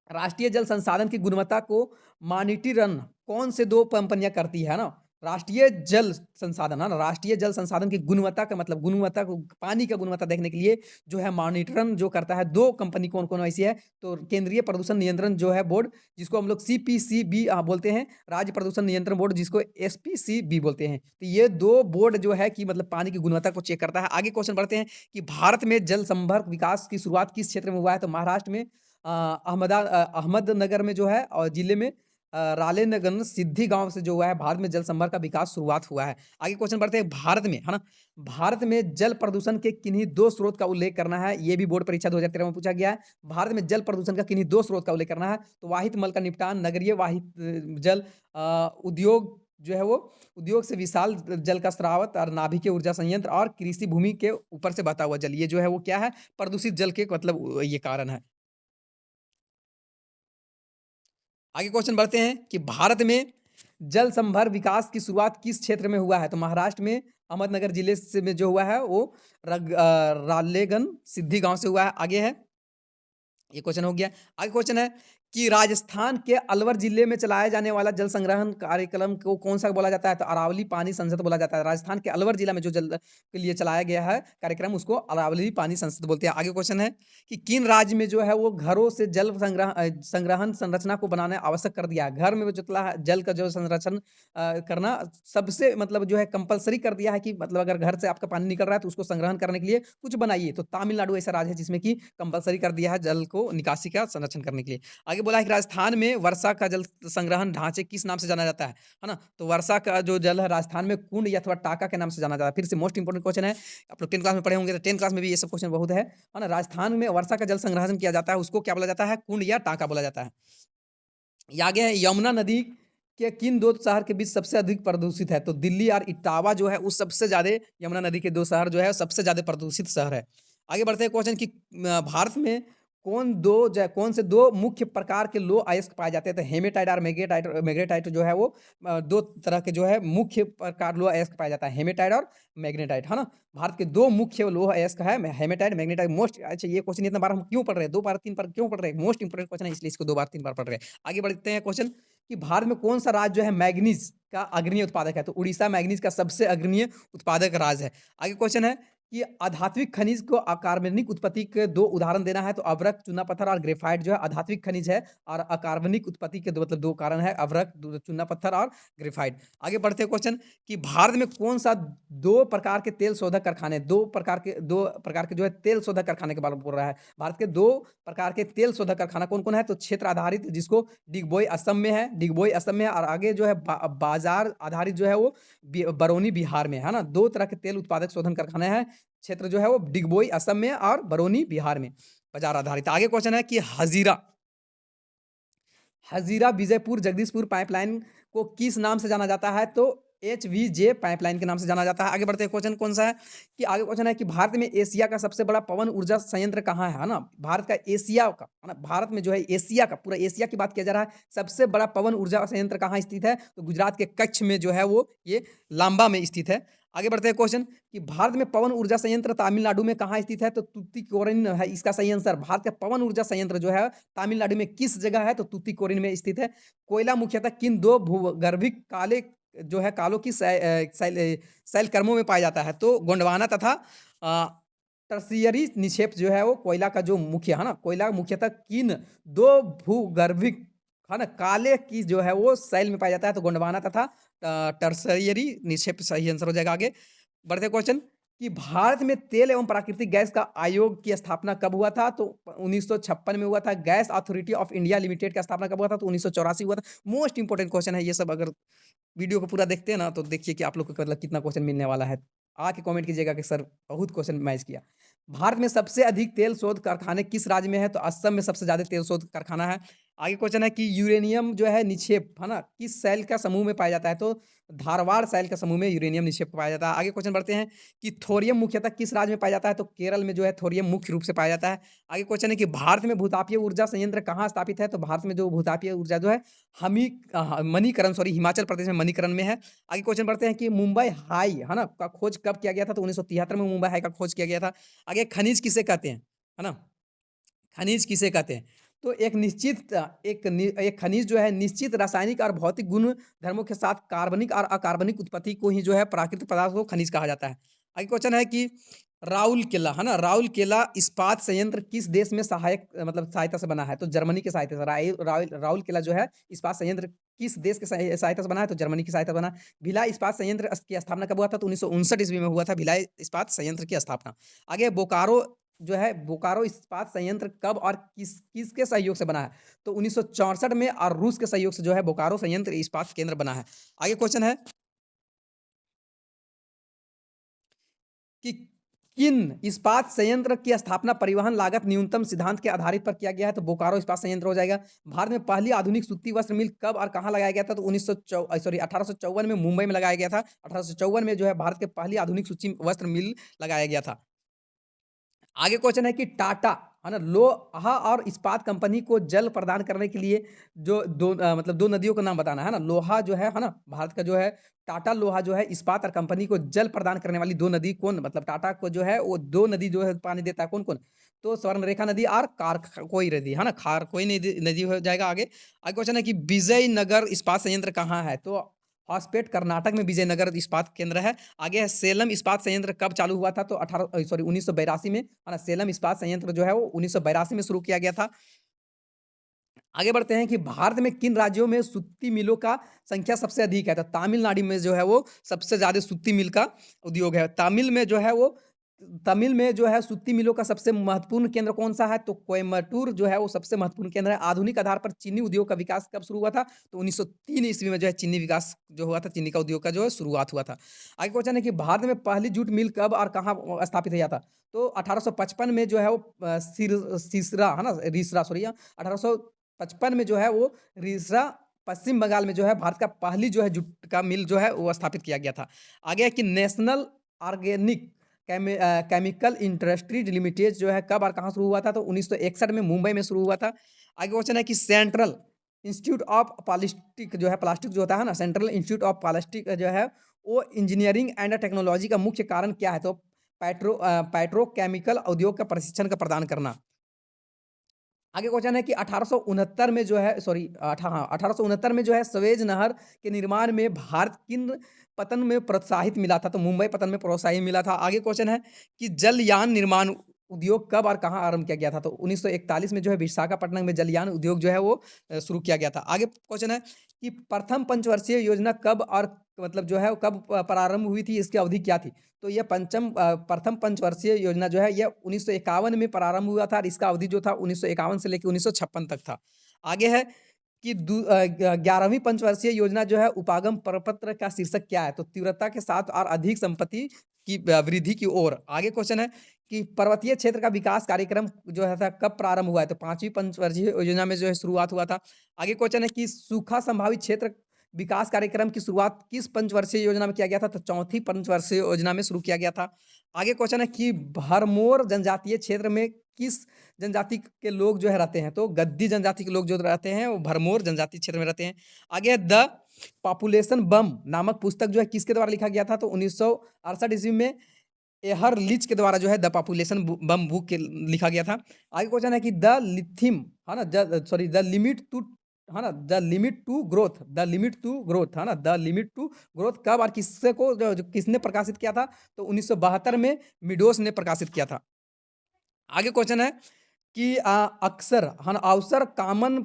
राष्ट्रीय जल संसाधन की गुणवत्ता को मॉनिटरन कौन से दो कंपनियां करती है ना? राष्ट्रीय जल संसाधन है ना, राष्ट्रीय जल संसाधन की गुणवत्ता का मतलब गुणवत्ता को पानी का गुणवत्ता देखने के लिए जो है मॉनिटरन जो करता है दो कंपनी कौन कौन ऐसी है? तो केंद्रीय प्रदूषण नियंत्रण जो है बोर्ड जिसको हम लोग सीपीसीबी बोलते हैं, राज्य प्रदूषण नियंत्रण बोर्ड जिसको एसपीसीबी बोलते हैं। तो ये दो बोर्ड जो है कि मतलब पानी की गुणवत्ता को चेक करता है। आगे क्वेश्चन बढ़ते हैं कि भारत में जल संपर्क विकास की शुरुआत किस क्षेत्र में हुआ है? तो महाराष्ट्र में अहमदनगर में जो है और जिले में रालेनगन सिद्धि गाँव से जो हुआ है भारत में जल संभर का विकास शुरुआत हुआ है। आगे क्वेश्चन बढ़ते हैं भारत में, है ना? भारत में जल प्रदूषण के किन्हीं 2 स्रोत का उल्लेख करना है, ये भी बोर्ड परीक्षा 2013 में पूछा गया है। भारत में जल प्रदूषण का किन्हीं 2 स्रोत का उल्लेख करना है, तो वाहित मल का निपटान, नगरीय वाहित जल उद्योग जो है वो उद्योग से विशाल जल का स्रावत और नाभिकीय ऊर्जा संयंत्र और कृषि भूमि के ऊपर से बहता हुआ जल, ये जो है वो क्या है? प्रदूषित जल के मतलब ये कारण है। आगे क्वेश्चन बढ़ते हैं कि भारत में जल संभर विकास की शुरुआत किस क्षेत्र में हुआ है? तो महाराष्ट्र में अहमदनगर जिले से में जो हुआ है वो रालेगन सिद्धि गाँव से हुआ है। आगे है, ये क्वेश्चन हो गया। आगे क्वेश्चन है कि राजस्थान के अलवर जिले में चलाया जाने वाला जल संग्रहण कार्यक्रम को कौन-सा बोला जाता है? तो अरावली पानी संसद बोला जाता है। राजस्थान के अलवर जिला में जो जल के लिए चलाया गया है कार्यक्रम उसको अरावली पानी संसद बोलते हैं। आगे क्वेश्चन है कि किन राज्य में जो है वो घरों से जल संग्रहण संरचना को बनाना आवश्यक कर दिया है? घर में जो जल का जो संरक्षण करना सबसे मतलब जो है कंपल्सरी कर दिया है कि मतलब अगर घर से आपका पानी निकल रहा है तो उसको संग्रहण करने के लिए कुछ बनाइए। तो तमिलनाडु ऐसा राज्य है जिसमें कि कंपल्सरी कर दिया है जल को निकासी का संरक्षण करने के लिए। आगे बोला है कि राजस्थान में वर्षा का जल संग्रहण ढांचे किस नाम से जाना जाता है ना? तो वर्षा का जो जल है राजस्थान में कुंड या अथवा टाका के नाम से जाना जाता है। फिर से मोस्ट इंपोर्टेंट क्वेश्चन है, आप लोग 10th क्लास में पढ़े होंगे तो 10th क्लास में भी ये सब क्वेश्चन बहुत है ना? राजस्थान में वर्षा का जल संग्रहण किया जाता है, उसको क्या बोला जाता है? कुंड या टाका बोला जाता है। ये आगे है यमुना नदी के किन 2 शहर के बीच सबसे अधिक प्रदूषित है? तो दिल्ली और इटावा जो है वो सबसे ज़्यादा यमुना नदी के 2 शहर जो है सबसे ज़्यादा प्रदूषित शहर है। आगे बढ़ते हैं क्वेश्चन कि भारत में कौन से 2 मुख्य प्रकार के लौह अयस्क पाए जाते हैं? तो हेमेटाइट और मैग्नेटाइट जो है वो 2 तरह के जो है मुख्य प्रकार लौह अयस्क पाया जाता है, हेमेटाइट और मैग्नेटाइट, है ना? भारत के 2 मुख्य लौह अयस्क है हेमेटाइट, मैग्नेटाइट। मोस्ट अच्छा ये क्वेश्चन इतना बार हम क्यों पढ़ रहे हैं? 2 बार 3 बार क्यों पढ़ रहे हैं? मोस्ट इंपोर्टेंट क्वेश्चन है इसलिए इसको 2 बार 3 बार पढ़ रहे हैं। आगे बढ़ते हैं क्वेश्चन कि भारत में कौन सा राज्य जो है मैग्नीज का अग्रणीय उत्पादक है? तो उड़ीसा मैग्नीज का सबसे अग्रणीय उत्पादक राज्य है। आगे क्वेश्चन है कि आधात्विक खनिज को अकार्बनिक उत्पत्ति के 2 उदाहरण देना है। तो अभ्रक, चूना पत्थर और ग्रेफाइट जो है आधात्विक खनिज है और अकार्बनिक उत्पत्ति के 2 मतलब 2 कारण है अभ्रक, चूना पत्थर और ग्रेफाइट। आगे बढ़ते हैं क्वेश्चन कि भारत में कौन सा 2 प्रकार के तेल शोधक कारखाने 2 प्रकार के जो है तेल शोधक कारखाने के बारे में बोल रहा है। भारत के 2 प्रकार के तेल शोधक कारखाना कौन-कौन है? तो क्षेत्र आधारित जिसको डिगबोई असम में है और आगे जो है बाजार आधारित जो है वो बरौनी बिहार में है ना? 2 तरह के तेल उत्पादक शोधन कारखाने हैं। क्षेत्र जो है वो डिगबोई असम में और बरौनी बिहार में, बाजार आधारित। आगे क्वेश्चन है कि हज़ीरा विजयपुर जगदीशपुर पाइपलाइन को किस नाम से जाना जाता है? तो एचवीजे पाइपलाइन के नाम से जाना जाता है। आगे बढ़ते हैं क्वेश्चन कौन सा है कि आगे क्वेश्चन है कि भारत में एशिया का सबसे बड़ा पवन ऊर्जा संयंत्र कहाँ है ना? भारत का एशिया का है ना? भारत में जो है एशिया का पूरा एशिया की बात किया जा रहा है, सबसे बड़ा पवन ऊर्जा संयंत्र कहाँ स्थित है? तो गुजरात के कच्छ में जो है वो ये लांबा में स्थित है। आगे बढ़ते हैं क्वेश्चन कि भारत में पवन ऊर्जा संयंत्र तमिलनाडु में कहाँ स्थित है? तो तूतीकोरिन है इसका सही आंसर। भारत का पवन ऊर्जा संयंत्र जो है तमिलनाडु में किस जगह है? तो तूतीकोरिन में स्थित है। कोयला मुख्यतः किन 2 भूगर्भिक काले जो है कालों की शैल कर्मों में पाया जाता है? तो गोंडवाना तथा टर्शियरी निक्षेप जो है वो कोयला का जो मुख्य है ना, कोयला मुख्यतः किन 2 भूगर्भिक है ना काले की जो है वो शैल में पाया जाता है? तो गोंडवाना तथा टर्शियरी निक्षेप सही आंसर हो जाएगा। आगे बढ़ते क्वेश्चन कि भारत में तेल एवं प्राकृतिक गैस का आयोग की स्थापना कब हुआ था? तो 1956 में हुआ था। Gas authority of India limited का स्थापना कब हुआ था? तो 1984 हुआ था। मोस्ट इंपोर्टेंट क्वेश्चन है ये सब, अगर वीडियो को पूरा देखते हैं ना तो देखिए कि आप लोग को मतलब कितना क्वेश्चन मिलने वाला है। आके कमेंट कीजिएगा कि सर बहुत क्वेश्चन मैच किया। भारत में सबसे अधिक तेल शोध कारखाने किस राज्य में है? तो असम में सबसे ज़्यादा तेल शोध कारखाना है। आगे क्वेश्चन है कि यूरेनियम जो है निक्षेप है ना किस शैल का समूह में पाया जाता है? तो धारवाड़ शैल के समूह में यूरेनियम निक्षेप पाया जाता है। आगे क्वेश्चन बढ़ते हैं कि थोरियम मुख्यतः किस राज्य में पाया जाता है? तो केरल में जो है थोरियम मुख्य रूप से पाया जाता है। आगे क्वेश्चन है कि भारत में भूतापीय ऊर्जा संयंत्र कहाँ स्थापित है? तो भारत में जो भूतापीय ऊर्जा जो है मणिकरण सॉरी हिमाचल प्रदेश में मणिकरण में है। आगे क्वेश्चन बढ़ते हैं कि मुंबई हाई है ना का खोज कब किया गया था? तो 1973 में मुंबई हाई का खोज किया गया था। आगे खनिज किसे कहते हैं? है ना? खनिज किसे कहते हैं? तो एक खनिज जो है निश्चित रासायनिक और भौतिक गुण धर्मों के साथ कार्बनिक और अकार्बनिक उत्पत्ति को ही जो है प्राकृतिक पदार्थ को खनिज कहा जाता है। आगे क्वेश्चन है कि राउरकेला है ना राउरकेला इस्पात संयंत्र किस देश में मतलब सहायता से बना है? तो जर्मनी की सहायता से राउरकेला जो है इस्पात संयंत्र किस देश के सहायता से बना है? तो जर्मनी की सहायता से बना। भिलाई इस्पात संयंत्र की स्थापना कब हुआ था? तो 1959 ईस्वी में हुआ था भिलाई इस्पात संयंत्र की स्थापना। आगे बोकारो जो है बोकारो इस्पात संयंत्र कब और किसके सहयोग से बना है? तो 1964 में और रूस के सहयोग से जो है बोकारो संयंत्र इस्पात केंद्र बना है। आगे क्वेश्चन है कि किन इस्पात संयंत्र की स्थापना परिवहन लागत न्यूनतम सिद्धांत के आधारित पर किया गया है? तो बोकारो इस्पात संयंत्र हो जाएगा। भारत में पहली आधुनिक सूती वस्त्र मिल कब और कहाँ लगाया गया था? तो 1854 में मुंबई में लगाया गया था। 1854 में जो है भारत के पहली आधुनिक सूची वस्त्र मिल लगाया गया था। आगे क्वेश्चन है कि टाटा है ना लोहा और इस्पात कंपनी को जल प्रदान करने के लिए जो मतलब दो नदियों का नाम बताना है ना। लोहा जो है ना भारत का जो है टाटा लोहा जो है इस्पात और कंपनी को जल प्रदान करने वाली दो नदी कौन मतलब टाटा को जो है वो दो नदी जो है पानी देता है कौन कौन। तो स्वर्णरेखा नदी और कार कोई नदी है ना खार कोई नदी नदी हो जाएगा। आगे आगे क्वेश्चन है कि विजयनगर इस्पात संयंत्र कहाँ है? तो हॉस्पेट कर्नाटक में विजयनगर इस्पात केंद्र है। आगे है सेलम इस्पात संयंत्र कब चालू हुआ था? तो 1982 में है ना। सेलम इस्पात संयंत्र जो है वो 1982 में शुरू किया गया था। आगे बढ़ते हैं कि भारत में किन राज्यों में सूती मिलों का संख्या सबसे अधिक है? तो तमिलनाडु में जो है वो सबसे ज्यादा सूती मिल का उद्योग है। तमिल में जो है सूती मिलों का सबसे महत्वपूर्ण केंद्र कौन सा है? तो कोयम्बटूर जो है वो सबसे महत्वपूर्ण केंद्र है। आधुनिक आधार पर चीनी उद्योग का विकास कब शुरू हुआ था? तो 1903 ईस्वी में जो है चीनी विकास जो हुआ था चीनी का उद्योग का जो है शुरुआत हुआ था। आगे क्वेश्चन है कि भारत में पहली जूट मिल कब और कहाँ स्थापित किया था? तो 1855 में जो है वो सिसरा है ना रिसरा सॉरी 1855 में जो है वो रिसरा पश्चिम बंगाल में जो है भारत का पहली जो है जूट का मिल जो है वो स्थापित किया गया था। आगे है कि national organic chemical industries limited जो है कब और कहाँ शुरू हुआ था? तो 1961 में मुंबई में शुरू हुआ था। आगे क्वेश्चन है कि सेंट्रल इंस्टीट्यूट ऑफ प्लास्टिक जो है प्लास्टिक जो होता है ना सेंट्रल इंस्टीट्यूट ऑफ प्लास्टिक जो है वो इंजीनियरिंग एंड टेक्नोलॉजी का मुख्य कारण क्या है? तो पेट्रोकेमिकल उद्योग का प्रशिक्षण का प्रदान करना। आगे क्वेश्चन है कि 1869 में जो है सॉरी हाँ 1869 में जो है सवेज नहर के निर्माण में भारत किन पतन में प्रोत्साहित मिला था? तो मुंबई पतन में प्रोत्साहित मिला था। आगे क्वेश्चन है कि जलयान निर्माण उद्योग कब और कहाँ आरंभ किया गया था? तो 1941 में जो है विशाखापट्टनम में जलयान उद्योग जो है वो शुरू किया गया था। आगे क्वेश्चन है कि प्रथम पंचवर्षीय योजना कब और मतलब जो है वो कब प्रारंभ हुई थी इसकी अवधि क्या थी? तो यह प्रथम पंचवर्षीय योजना जो है यह 1951 में प्रारंभ हुआ था और इसका अवधि जो था 1951 से लेकर 1956 तक था। आगे है कि 11वीं पंचवर्षीय योजना जो है उपागम प्रपत्र का शीर्षक क्या है? तो तीव्रता के साथ और अधिक संपत्ति की वृद्धि की ओर। आगे क्वेश्चन है कि पर्वतीय क्षेत्र का विकास कार्यक्रम जो है था कब प्रारंभ हुआ है? तो 5वीं पंचवर्षीय योजना में जो है शुरुआत हुआ था। आगे क्वेश्चन है कि सूखा संभावित क्षेत्र विकास कार्यक्रम की शुरुआत किस पंचवर्षीय योजना में किया गया था? तो चौथी पंचवर्षीय योजना में शुरू किया गया था। आगे क्वेश्चन है कि भरमौर जनजातीय क्षेत्र में किस जनजाति के लोग जो है रहते हैं? तो गद्दी जनजाति के लोग जो रहते हैं वो भरमौर जनजातीय क्षेत्र में रहते हैं। आगे है द पॉपुलेशन बम नामक पुस्तक जो है किसके द्वारा लिखा गया था? तो 1968 ईस्वी में एहर लिच के द्वारा जो है द पॉपुलेशन बम बुक के लिखा गया था। आगे क्वेश्चन है कि द लिथिम है ना सॉरी द लिमिट टू है ना द लिमिट टू ग्रोथ है ना द लिमिट टू ग्रोथ कब और किससे को जो किसने प्रकाशित किया था? तो 1972 में मिडोस ने प्रकाशित किया था। आगे क्वेश्चन है कि अक्सर है ना अवसर कॉमन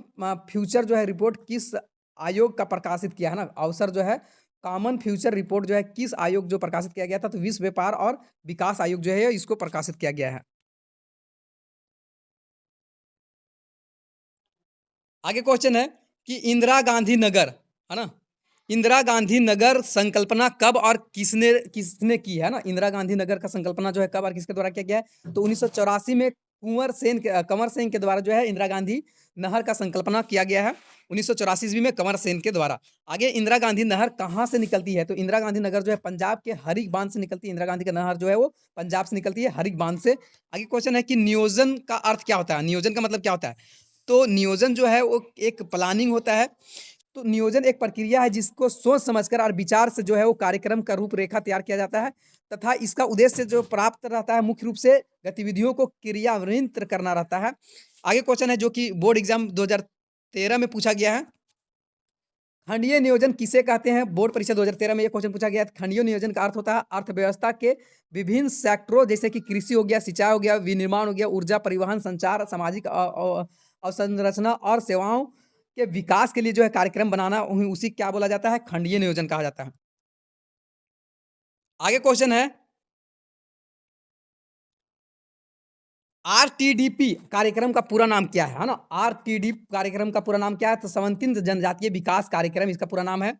फ्यूचर जो है रिपोर्ट किस आयोग का प्रकाशित किया है ना अवसर जो है कॉमन फ्यूचर रिपोर्ट जो है किस आयोग जो प्रकाशित किया गया था? तो विश्व व्यापार और विकास आयोग जो है इसको प्रकाशित किया गया है। आगे क्वेश्चन है कि इंदिरा गांधी नगर है ना इंदिरा गांधी नगर संकल्पना कब और किसने किसने की है ना इंदिरा गांधी नगर का संकल्पना जो है कब और किसके द्वारा किया गया है? तो 1984 में कंवर सेन के द्वारा जो है इंदिरा गांधी नहर का संकल्पना किया गया है 1984 ईस्वी में कंवर सेन के द्वारा। आगे इंदिरा गांधी नहर कहाँ से निकलती है? तो इंदिरा गांधी नगर जो है पंजाब के हरिक बांध से निकलती है। इंदिरा गांधी का नहर जो है वो पंजाब से निकलती है हरिक बांध से। आगे क्वेश्चन है कि नियोजन का अर्थ क्या होता है? नियोजन का मतलब क्या होता है? तो नियोजन जो है वो एक प्लानिंग होता है। तो नियोजन एक प्रक्रिया है जिसको सोच समझकर और विचार से जो है वो कार्यक्रम का रूपरेखा तैयार किया जाता है तथा इसका उद्देश्य जो प्राप्त रहता है मुख्य रूप से गतिविधियों को क्रियान्वित करना रहता है। आगे क्वेश्चन है जो कि बोर्ड एग्जाम 2013 में पूछा गया है। खंडीय नियोजन किसे कहते हैं? बोर्ड परीक्षा 2013 में ये क्वेश्चन पूछा गया है। खंडीय नियोजन का अर्थ होता है अर्थव्यवस्था के विभिन्न सेक्टरों जैसे कि कृषि हो गया सिंचाई हो गया विनिर्माण हो गया ऊर्जा परिवहन संचार सामाजिक अवसंरचना और सेवाओं के विकास के लिए जो है कार्यक्रम बनाना उसी क्या बोला जाता है? खंडीय नियोजन कहा जाता है। आगे क्वेश्चन है आरटीडीपी कार्यक्रम का पूरा नाम क्या है ना? आरटीडी कार्यक्रम का पूरा नाम क्या है? तो समन्वित जनजातीय विकास कार्यक्रम इसका पूरा नाम है।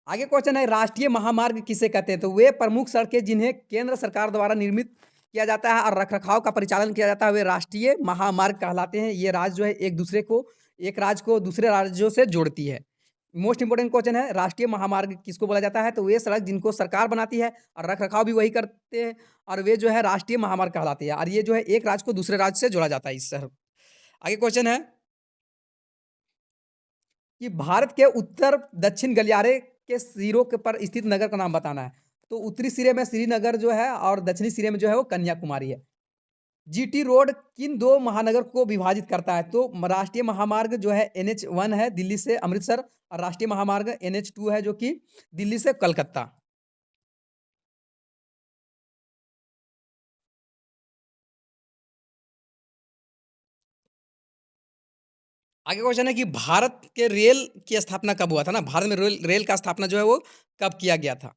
आगे क्वेश्चन है, राष्ट्रीय महामार्ग किसे कहते हैं? तो वे प्रमुख सड़कें जिन्हें केंद्र सरकार द्वारा निर्मित किया जाता है और रखरखाव का परिचालन किया जाता है, वे राष्ट्रीय महामार्ग कहलाते हैं। ये राज्य जो है एक राज्य को दूसरे राज्यों से जोड़ती है। मोस्ट इंपोर्टेंट क्वेश्चन है, राष्ट्रीय महामार्ग किसको बोला जाता है? तो वे सड़क जिनको सरकार बनाती है और रखरखाव भी वही करते हैं, और वे जो है राष्ट्रीय महामार्ग कहलाती है, और ये जो है एक राज्य को दूसरे राज्य से जोड़ा जाता है इस शहर। आगे क्वेश्चन है कि भारत के उत्तर दक्षिण गलियारे के सिरों के पर स्थित नगर का नाम बताना है। तो उत्तरी सिरे में श्रीनगर जो है और दक्षिणी सिरे में जो है वो कन्याकुमारी है। जीटी रोड किन दो महानगर को विभाजित करता है? तो राष्ट्रीय महामार्ग जो है NH1 है दिल्ली से अमृतसर, और राष्ट्रीय महामार्ग NH2 है जो कि दिल्ली से कलकत्ता। आगे क्वेश्चन है कि भारत के रेल की स्थापना कब हुआ था ना? भारत में रेल का स्थापना जो है वो कब किया गया था?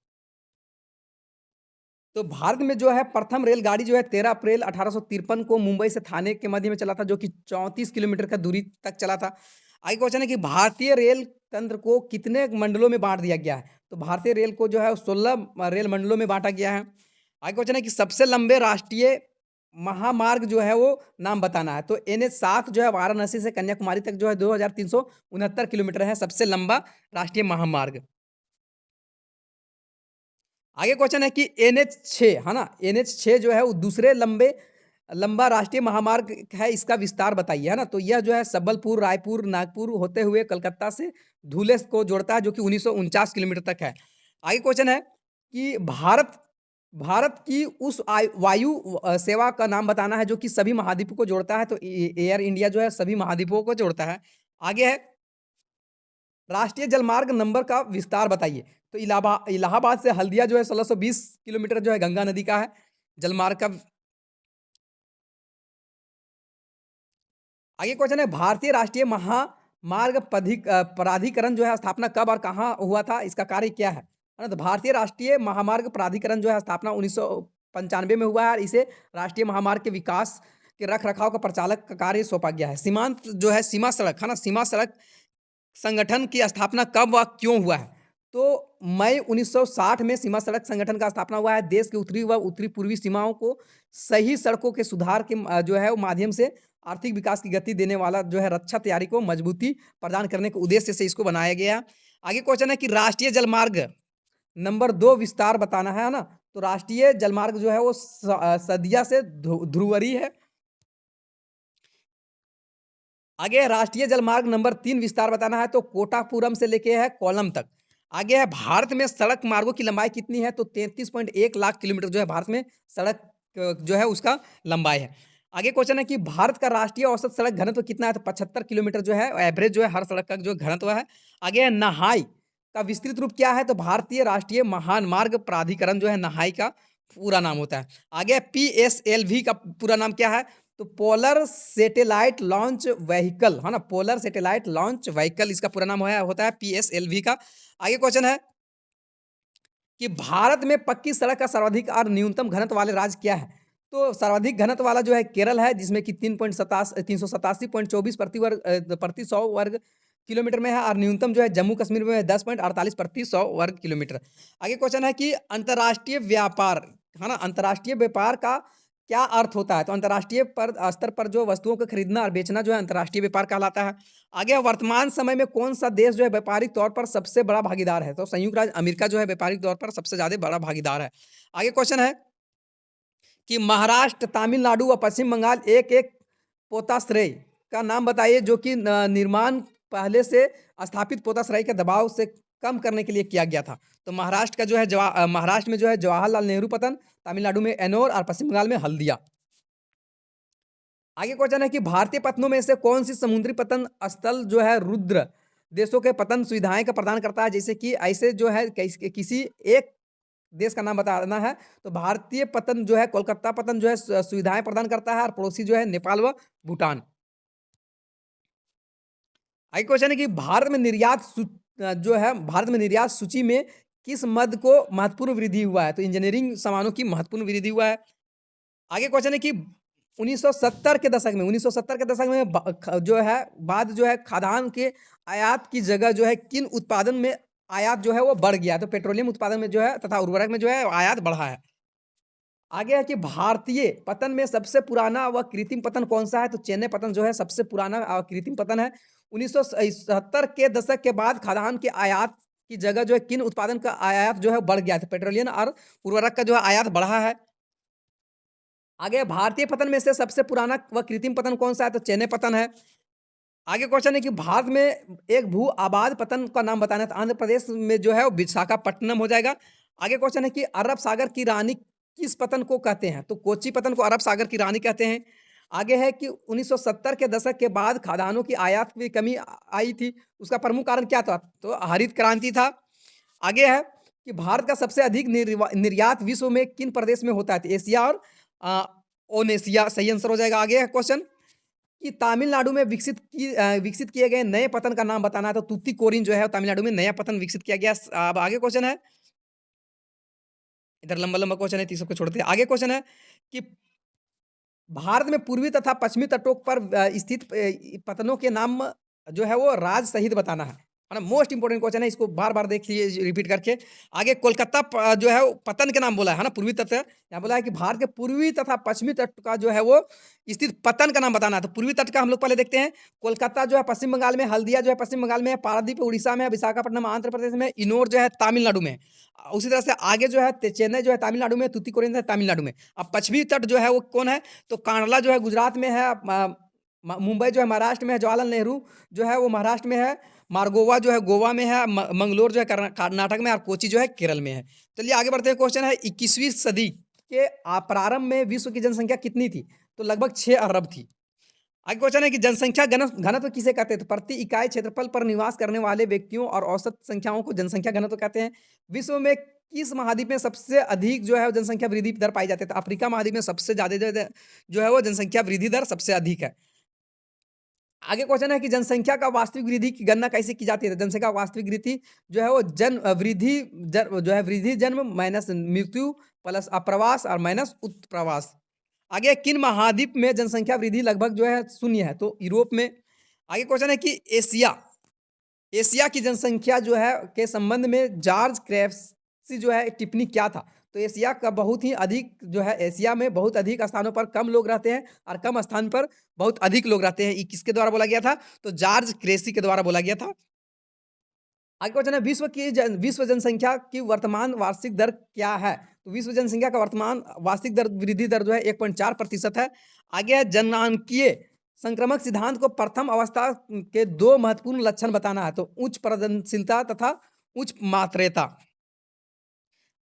तो भारत में जो है प्रथम रेलगाड़ी जो है 13 अप्रैल 1853 को मुंबई से थाने के मध्य में चला था, जो कि 34 किलोमीटर का दूरी तक चला था। आगे क्वेश्चन है कि भारतीय रेल तंत्र को कितने मंडलों में बांट दिया गया है? तो भारतीय रेल को जो है 16 रेल मंडलों में बांटा गया है। आगे क्वेश्चन है कि सबसे लंबे राष्ट्रीय महामार्ग जो है वो नाम बताना है। तो NH7 जो है वाराणसी से कन्याकुमारी तक जो है 2369 किलोमीटर है, सबसे लंबा राष्ट्रीय महामार्ग। आगे क्वेश्चन है कि NH6 है ना, NH6 जो है वो दूसरे लंबा राष्ट्रीय महामार्ग है, इसका विस्तार बताइए है ना। तो यह जो है सबलपुर, रायपुर, नागपुर होते हुए कलकत्ता से धुले को जोड़ता है, जो कि 1949 किलोमीटर तक है। आगे क्वेश्चन है कि भारत भारत की उस वायु सेवा का नाम बताना है जो कि सभी महाद्वीपों को जोड़ता है। तो एयर इंडिया जो है सभी महाद्वीपों को जोड़ता है। आगे है, राष्ट्रीय जलमार्ग नंबर का विस्तार बताइए। तो इलाहाबाद से हल्दिया जो है 1620 किलोमीटर जो है गंगा नदी का है जलमार्ग का। आगे क्वेश्चन है, भारतीय राष्ट्रीय महामार्ग प्राधिकरण जो है स्थापना कब और कहाँ हुआ था? इसका कार्य क्या है ना? तो भारतीय राष्ट्रीय महामार्ग प्राधिकरण जो है स्थापना 1995 में हुआ है, और इसे राष्ट्रीय महामार्ग के विकास के रख रखाव का प्रचालक का कार्य सौंपा गया है। सीमांत जो है सीमा सड़क है ना, सीमा सड़क संगठन की स्थापना कब व क्यों हुआ है? तो मई 1960 में सीमा सड़क संगठन का स्थापना हुआ है। देश के उत्तरी व उत्तरी पूर्वी सीमाओं को सही सड़कों के सुधार के जो है वो माध्यम से आर्थिक विकास की गति देने वाला जो है रक्षा तैयारी को मजबूती प्रदान करने के उद्देश्य से इसको बनाया गया। आगे क्वेश्चन है कि राष्ट्रीय जलमार्ग नंबर 2 विस्तार बताना है ना। तो राष्ट्रीय जलमार्ग जो है वो सदिया से ध्रुवरी है। आगे राष्ट्रीय जलमार्ग नंबर 3 विस्तार बताना है, तो कोटापुरम से लेके है कोलम तक। आगे है, भारत में सड़क मार्गों की लंबाई कितनी है? तो 33.1 लाख किलोमीटर जो है भारत में सड़क जो है उसका लंबाई है। आगे क्वेश्चन है कि भारत का राष्ट्रीय औसत सड़क घनत्व कितना है? तो 75 किलोमीटर जो है एवरेज जो है हर सड़क का जो घनत्व है। आगे है, नहाई का विस्तृत रूप क्या है? तो भारतीय राष्ट्रीय महान मार्ग प्राधिकरण जो है नहाई का पूरा नाम होता है। आगे PSLV का पूरा नाम क्या है? तो पोलर सैटेलाइट लॉन्च व्हीकल है ना, पोलर सैटेलाइट लॉन्च व्हीकल इसका पूरा नाम होता है PSLV का। आगे क्वेश्चन है कि भारत में पक्की सड़क का सर्वाधिक और न्यूनतम घनत्व वाले राज्य क्या है? तो सर्वाधिक घनत्व वाला जो है केरल है, जिसमें कि 387.24 प्रति 100 वर्ग किलोमीटर में है, और न्यूनतम जो है जम्मू कश्मीर में 10.48 प्रति 100 वर्ग किलोमीटर। आगे क्वेश्चन है कि अंतर्राष्ट्रीय व्यापार है ना, अंतर्राष्ट्रीय व्यापार का क्या अर्थ होता है? तो अंतर्राष्ट्रीय पर स्तर पर जो वस्तुओं को खरीदना और बेचना जो है अंतर्राष्ट्रीय व्यापार कहलाता है। आगे वर्तमान समय में कौन सा देश जो है व्यापारिक तौर पर सबसे बड़ा भागीदार है? तो संयुक्त राज्य अमेरिका जो है व्यापारिक तौर पर सबसे ज्यादा बड़ा भागीदार है। आगे क्वेश्चन है कि महाराष्ट्र, तमिलनाडु व पश्चिम बंगाल एक एक पोताश्रय का नाम बताइए, जो कि निर्माण पहले से स्थापित पोताश्रय के दबाव से कम करने के लिए किया गया था। तो महाराष्ट्र का जो है महाराष्ट्र में जो है जवाहरलाल नेहरू पतन, तमिलनाडु में एनोर और पश्चिम बंगाल में हल्दिया। आगे क्वेश्चन है कि भारतीय पत्तनों में से कौन सी समुद्री पतन स्थल जो है रुद्र देशों के पतन सुविधाएं का प्रदान करता है? जैसे कि ऐसे जो है किसी एक देश का नाम बताना है, तो भारतीय पतन जो है कोलकाता पतन जो है सुविधाएं प्रदान करता है, और पड़ोसी जो है नेपाल व भूटान। आगे क्वेश्चन है कि भारत में निर्यात जो है भारत में निर्यात सूची में किस मद को महत्वपूर्ण वृद्धि हुआ है? तो इंजीनियरिंग सामानों की महत्वपूर्ण वृद्धि हुआ है। आगे क्वेश्चन है कि 1970 के दशक में जो है बाद जो है खाद्यान्न के आयात की जगह जो है किन उत्पादन में आयात जो है वो बढ़ गया? तो पेट्रोलियम उत्पादन में जो है तथा उर्वरक में जो है आयात बढ़ा है। आगे है कि भारतीय पतन में सबसे पुराना व कृत्रिम पतन कौन-सा है? तो चेन्नई पतन जो है सबसे पुराना कृत्रिम पतन है। 1970 के दशक के बाद खाद्यान्न के आयात की जगह जो है किन उत्पादन का आयात जो है बढ़ गया? तो पेट्रोलियम और उर्वरक का जो है आयात बढ़ा है। आगे भारतीय पतन में से सबसे पुराना व कृत्रिम पतन कौन-सा है? तो चेन्नई पतन है। आगे क्वेश्चन है कि भारत में एक भू आबाद पतन का नाम बताना है, तो आंध्र प्रदेश में जो है वो विशाखापट्टनम हो जाएगा। आगे क्वेश्चन है कि अरब सागर की रानी किस पतन को कहते हैं? तो कोच्चि पतन को अरब सागर की रानी कहते हैं। आगे है कि 1970 के दशक के बाद खाद्यान्नों की आयात में कमी आई थी, उसका प्रमुख कारण क्या था? तो हरित क्रांति था। आगे है कि भारत का सबसे अधिक निर्यात विश्व में किन प्रदेश में होता है? तो एशिया और अ, ओनेशिया सही आंसर हो जाएगा। आगे है क्वेश्चन कि तमिलनाडु में विकसित किए गए नए पतन का नाम बताना है, तो तूतीकोरिन जो है तमिलनाडु में नया पतन विकसित किया गया। अब आगे क्वेश्चन है, इधर लंबा-लंबा क्वेश्चन है, तो इसको छोड़ते हैं। आगे क्वेश्चन है कि भारत में पूर्वी तथा पश्चिमी तटों पर स्थित पतनों के नाम जो है वो राज्य सहित बताना है ना? मोस्ट इंपोर्टेंट क्वेश्चन है, इसको बार-बार देख लीजिए रिपीट करके। आगे कोलकाता जो है वो पतन के नाम बोला है ना? पूर्वी तट यहाँ बोला है कि भारत के पूर्वी तथा पश्चिमी तट का जो है वो स्थित पतन का नाम बताना है। तो पूर्वी तट का हम लोग पहले देखते हैं। कोलकाता जो है पश्चिम बंगाल में, हल्दिया जो है पश्चिम बंगाल में है, पारादीप उड़ीसा में है, विशाखापट्टनम आंध्र प्रदेश में, इनोर जो है तमिलनाडु में है। उसी तरह से आगे जो है चेन्नई जो है तमिलनाडु में, तूतीकोरिन जो है तमिलनाडु में। अब पश्चिमी तट जो है वो कौन है? तो कांडला जो है गुजरात में है, मुंबई जो है महाराष्ट्र में है, जवाहरलाल नेहरू जो है वो महाराष्ट्र में है, मारगोवा जो है गोवा में है, मंगलोर जो है कर्नाटक में, और कोची जो है केरल में है। चलिए आगे बढ़ते हैं। क्वेश्चन है 21वीं सदी के प्रारंभ में विश्व की जनसंख्या कितनी थी? तो लगभग 6 अरब थी। आगे क्वेश्चन है कि जनसंख्या घनत्व किसे कहते हैं? तो प्रति इकाई क्षेत्रफल पर निवास करने वाले व्यक्तियों और औसत संख्याओं को जनसंख्या घनत्व कहते हैं। विश्व में किस महाद्वीप में सबसे अधिक जो है वो जनसंख्या वृद्धि दर पाई जाती है? तो अफ्रीका महाद्वीप में सबसे ज्यादा जो है वो जनसंख्या वृद्धि दर सबसे अधिक है। आगे क्वेश्चन है कि जनसंख्या का वास्तविक वृद्धि की गणना कैसे की जाती है? तो जनसंख्या का वास्तविक वृद्धि जो है वो जो है वृद्धि जन्म माइनस मृत्यु प्लस अप्रवास और माइनस उत्प्रवास। आगे किन महाद्वीप में जनसंख्या वृद्धि लगभग जो है शून्य है? तो यूरोप में। आगे क्वेश्चन है कि एशिया एशिया की जनसंख्या जो है के संबंध में जॉर्ज क्रेप्सी जो है टिप्पणी क्या था? तो एशिया का बहुत ही अधिक जो है, एशिया में बहुत अधिक स्थानों पर कम लोग रहते हैं और कम स्थान पर बहुत अधिक लोग रहते हैं। ये किसके द्वारा बोला गया था? तो जॉर्ज क्रेसी के द्वारा बोला गया था। आगे क्वेश्चन है विश्व जनसंख्या की वर्तमान वार्षिक दर क्या है? तो विश्व जनसंख्या का वर्तमान वार्षिक दर वृद्धि दर जो है 1.4% है। आगे है जननांकीय संक्रमक सिद्धांत को प्रथम अवस्था के 2 महत्वपूर्ण लक्षण बताना है, तो उच्च प्रजननशीलता तथा उच्च मात्रेता।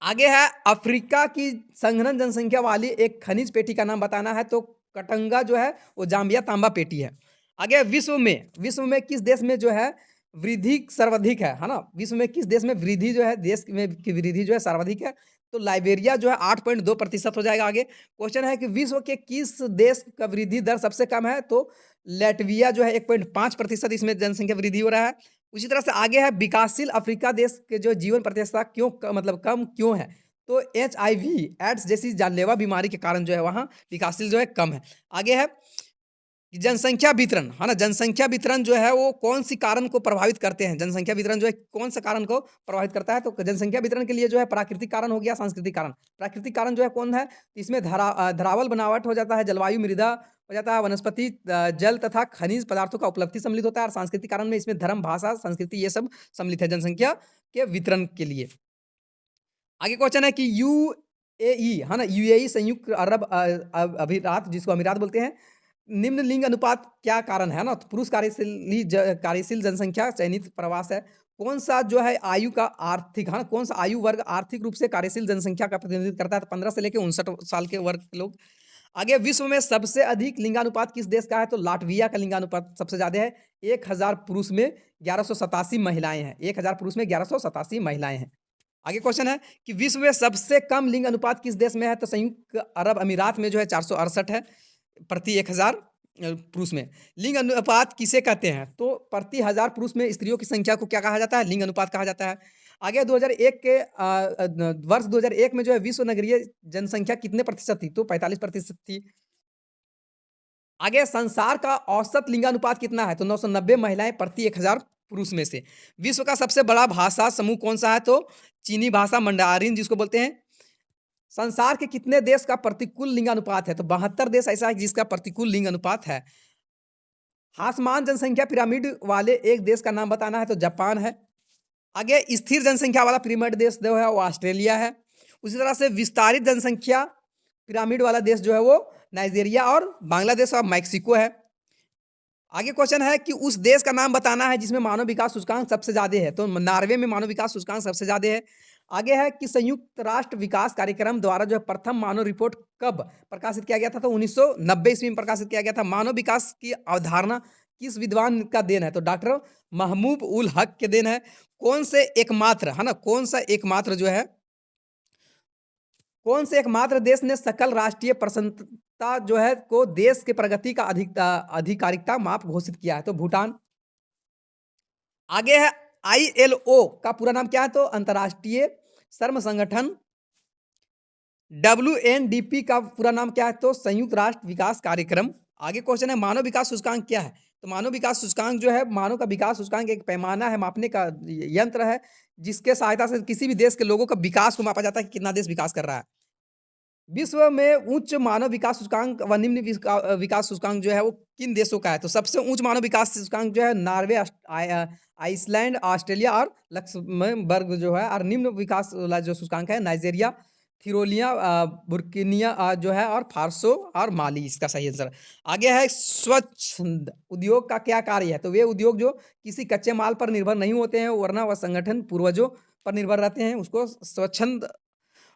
आगे है अफ्रीका की संघनन जनसंख्या वाली एक खनिज पेटी का नाम बताना है, तो कटंगा जो है वो जाम्बिया तांबा पेटी है। आगे विश्व में किस देश में जो है वृद्धि सर्वाधिक है ना? विश्व में किस देश में वृद्धि जो है, देश में की वृद्धि जो है सर्वाधिक है? तो लाइबेरिया जो है 8.2% हो जाएगा। आगे क्वेश्चन है कि विश्व के किस देश का वृद्धि दर सबसे कम है? तो लैटविया जो है 1.5% इसमें जनसंख्या वृद्धि हो रहा है। उसी तरह से आगे है विकासशील अफ्रीका देश के जो जीवन प्रतिशतता क्यों मतलब कम क्यों है? तो एचआईवी एड्स जैसी जानलेवा बीमारी के कारण जो है वहाँ विकासशील जो है कम है। आगे है कि जनसंख्या वितरण है ना? जनसंख्या वितरण जो है वो कौन सी कारण को प्रभावित करते हैं? जनसंख्या वितरण जो है कौन सा कारण को प्रभावित करता है? तो जनसंख्या वितरण के लिए जो है प्राकृतिक कारण हो गया, सांस्कृतिक कारण। प्राकृतिक कारण जो है कौन है? इसमें धरावल बनावट हो जाता है, जलवायु मृदा हो जाता है, वनस्पति जल तथा खनिज पदार्थों का उपलब्धि सम्मिलित होता है, और सांस्कृतिक कारण में इसमें धर्म, भाषा, संस्कृति ये सब सम्मिलित है जनसंख्या के वितरण के लिए। आगे क्वेश्चन है कि यूएई है ना? यूएई संयुक्त अरब अमीरात जिसको अमीरात बोलते हैं, निम्न लिंग अनुपात क्या कारण है ना? तो पुरुष कार्यशील जनसंख्या चयनित प्रवास है। कौन सा जो है आयु का आर्थिक है ना? कौन सा आयु वर्ग आर्थिक रूप से कार्यशील जनसंख्या का प्रतिनिधित्व करता है? तो 15 से लेके 59 साल के वर्ग के लोग। आगे विश्व में सबसे अधिक लिंगानुपात किस देश का है? तो लाटविया का लिंगानुपात सबसे ज्यादा है। 1000 पुरुष में 1187 महिलाएं हैं। 1000 पुरुष में 1187 महिलाएं हैं। आगे क्वेश्चन है कि विश्व में सबसे कम लिंग अनुपात किस देश में है? तो संयुक्त अरब अमीरात में जो है 468 है प्रति 1000 पुरुष में। लिंग अनुपात किसे कहते हैं? तो प्रति 1000 पुरुष में स्त्रियों की संख्या को क्या कहा जाता है? लिंग अनुपात कहा जाता है। आगे 2001 के वर्ष 2001 में जो है विश्व नगरीय जनसंख्या कितने प्रतिशत थी? तो 45% थी। आगे संसार का औसत लिंगानुपात कितना है? तो 990 महिलाएं प्रति 1000 पुरुष में से। विश्व का सबसे बड़ा भाषा समूह कौन-सा है? तो चीनी भाषा मंडारिन जिसको बोलते हैं। संसार के कितने देश का प्रतिकूल लिंगानुपात है? तो 72 देश ऐसा है जिसका प्रतिकूल लिंग अनुपात है। हासमान जनसंख्या पिरामिड वाले एक देश का नाम बताना है तो जापान है। आगे स्थिर जनसंख्या वाला पिरामिड देश जो है वो ऑस्ट्रेलिया है। उसी तरह से विस्तारित जनसंख्या पिरामिड वाला देश जो है वो नाइजीरिया और बांग्लादेश और मैक्सिको है। आगे क्वेश्चन है कि उस देश का नाम बताना है जिसमें मानव विकास सूचकांक सबसे ज्यादा है। तो नॉर्वे में मानव विकास सूचकांक सबसे ज्यादा है। आगे है कि संयुक्त राष्ट्र विकास कार्यक्रम द्वारा जो है प्रथम मानव रिपोर्ट कब प्रकाशित किया गया था? तो 1990 ईस्वी में प्रकाशित किया गया था। मानव विकास की अवधारणा किस विद्वान का देन है? तो डॉक्टर महमूब उल हक के देन है। कौन से एकमात्र है ना, कौन सा एकमात्र जो है, कौन से एकमात्र देश ने सकल राष्ट्रीय प्रसन्नता जो है को देश के प्रगति का आधिकारिकता माप घोषित किया है? तो भूटान। आगे है आईएलओ का पूरा नाम क्या है? तो अंतर्राष्ट्रीय श्रम संगठन। डब्ल्यूएनडीपी का पूरा नाम क्या है? तो संयुक्त राष्ट्र विकास कार्यक्रम। आगे क्वेश्चन है मानव विकास सूचकांक क्या है? तो मानव विकास सूचकांक जो है, मानव का विकास सूचकांक एक पैमाना है, मापने का यंत्र है जिसके सहायता से किसी भी देश के लोगों का विकास को मापा जाता है कि कितना देश विकास कर रहा है। विश्व में उच्च मानव विकास सूचकांक व निम्न विकास सूचकांक जो है वो किन देशों का है? तो सबसे उच्च मानव विकास सूचकांक जो है नॉर्वे, आइसलैंड, ऑस्ट्रेलिया और लक्समबर्ग जो है। और निम्न विकास वाला जो सूचकांक है नाइजीरिया, थिरोलिया, बुर्किनिया जो है, और फारसो और माली इसका सही आंसर। आगे है स्वच्छंद उद्योग का क्या कार्य है? तो वे उद्योग जो किसी कच्चे माल पर निर्भर नहीं होते हैं वरना वह संगठन पूर्वजों पर निर्भर रहते हैं उसको स्वच्छंद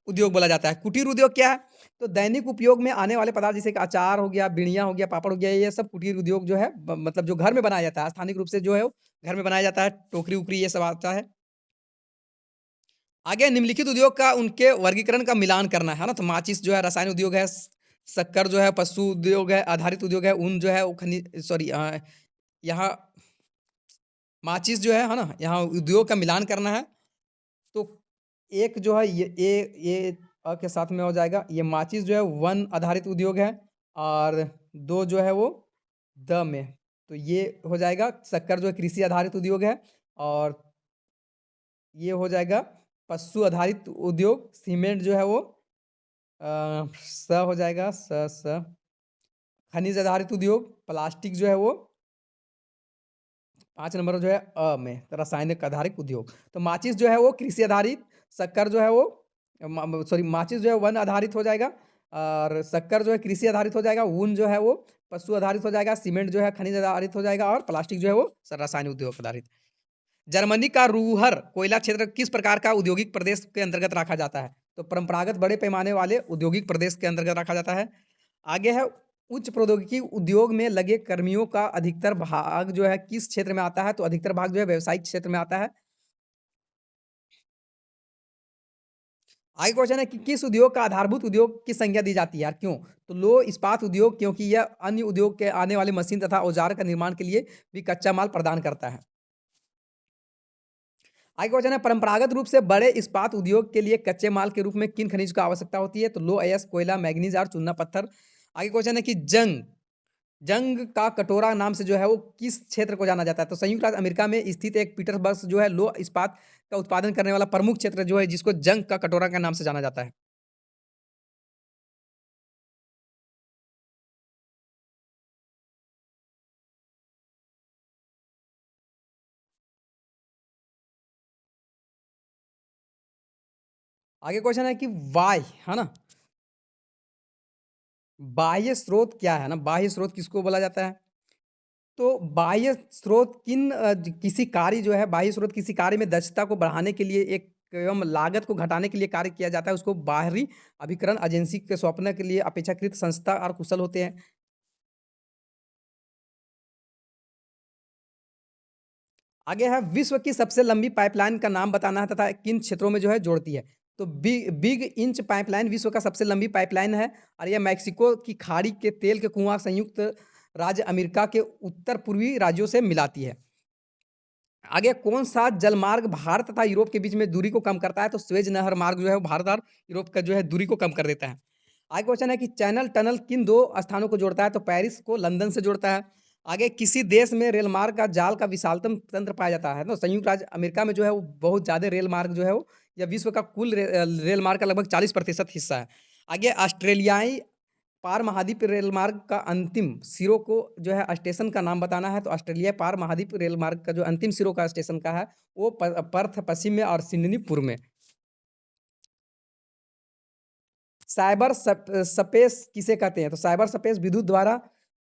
उद्योग बोला जाता है। कुटीर उद्योग क्या है? तो दैनिक उपयोग में आने वाले पदार्थ जैसे कि अचार हो गया, बिड़िया हो गया, पापड़ हो गया, ये सब कुटीर उद्योग जो है मतलब जो घर में बनाया जाता है, स्थानिक रूप से जो है वो घर में बनाया जाता है। टोकरी-वोकरी ये सब आता है। आगे निम्नलिखित उद्योग का उनके वर्गीकरण का मिलान करना है ना। तो माचिस जो है रसायन उद्योग है, शक्कर जो है पशु उद्योग है, आधारित उद्योग है, ऊन जो है वो यहाँ माचिस जो है ना, यहाँ उद्योग का मिलान करना है। तो एक जो है ये के साथ में हो जाएगा। ये माचिस जो है वन आधारित उद्योग है और दो जो है वो द में, तो ये हो जाएगा। शक्कर जो है कृषि आधारित उद्योग है और ये हो जाएगा पशु आधारित उद्योग। सीमेंट जो है वो स हो जाएगा, स खनिज आधारित उद्योग। प्लास्टिक जो है वो 5 नंबर जो है में, तो रासायनिक आधारित उद्योग। तो माचिस जो है वो कृषि आधारित, शक्कर जो है वो माचिस जो है वन आधारित हो जाएगा और शक्कर जो है कृषि आधारित हो जाएगा, ऊन जो है वो पशु आधारित हो जाएगा, सीमेंट जो है खनिज आधारित हो जाएगा और प्लास्टिक जो है वो रासायनिक उद्योग आधारित। जर्मनी का रूहर कोयला क्षेत्र किस प्रकार का औद्योगिक प्रदेश के अंतर्गत रखा जाता है? तो परंपरागत बड़े पैमाने वाले औद्योगिक प्रदेश के अंतर्गत रखा जाता है। आगे है उच्च प्रौद्योगिकी उद्योग में लगे कर्मियों का अधिकतर भाग जो है किस क्षेत्र में आता है? तो अधिकतर भाग जो है व्यावसायिक क्षेत्र में आता है। आगे क्वेश्चन है कि किस उद्योग का आधारभूत उद्योग की संज्ञा दी जाती है यार, क्यों? तो लो इस्पात उद्योग, क्योंकि यह अन्य उद्योग के आने वाले मशीन तथा औजार का निर्माण के लिए भी कच्चा माल प्रदान करता है। आगे क्वेश्चन है परंपरागत रूप से बड़े इस्पात उद्योग के लिए कच्चे माल के रूप में किन खनिज की आवश्यकता होती है? तो लो अयस्क, कोयला, मैग्नीज और चूना पत्थर। आगे क्वेश्चन है कि जंग जंग का कटोरा नाम से जो है वो किस क्षेत्र को जाना जाता है? तो संयुक्त राज्य अमेरिका में स्थित एक पीटर्सबर्ग जो है लो इस्पात का उत्पादन करने वाला प्रमुख क्षेत्र जो है जिसको जंग का कटोरा का नाम से जाना जाता है। आगे क्वेश्चन है कि वाय है ना, बाह्य स्रोत क्या है ना, बाह्य स्रोत किसको बोला जाता है? तो बाह्य स्रोत किसी कार्य जो है, बाह्य स्रोत किसी कार्य में दक्षता को बढ़ाने के लिए एक एवं लागत को घटाने के लिए कार्य किया जाता है उसको बाहरी अभिकरण एजेंसी के सौंपने के लिए अपेक्षाकृत संस्था और कुशल होते हैं। आगे है विश्व की सबसे लंबी पाइपलाइन का नाम बताना है तथा किन क्षेत्रों में जो है जोड़ती है? तो बिग इंच पाइपलाइन विश्व का सबसे लंबी पाइपलाइन है और यह मैक्सिको की खाड़ी के तेल के कुआं संयुक्त राज्य अमेरिका के उत्तर पूर्वी राज्यों से मिलाती है। आगे कौन-सा जलमार्ग भारत तथा यूरोप के बीच में दूरी को कम करता है? तो स्वेज नहर मार्ग जो है वो भारत और यूरोप का जो है दूरी को कम कर देता है। आगे क्वेश्चन है कि चैनल टनल किन 2 स्थानों को जोड़ता है? तो पेरिस को लंदन से जोड़ता है। आगे किसी देश में रेल मार्ग का जाल का विशालतम तंत्र पाया जाता है? तो संयुक्त राज्य अमेरिका में जो है वो बहुत ज़्यादा रेल मार्ग जो है वो या विश्व का कुल रेल मार्ग का लगभग 40% हिस्सा है। आगे ऑस्ट्रेलियाई पार महाद्वीप रेल मार्ग का अंतिम सिरों को जो है स्टेशन का नाम बताना है। तो ऑस्ट्रेलिया पार महाद्वीप रेल मार्ग का जो अंतिम सिरों का स्टेशन का है वो पर्थ पश्चिम में और सिडनी पूर्व में। साइबर स्पेस किसे कहते हैं? तो साइबर स्पेस विद्युत द्वारा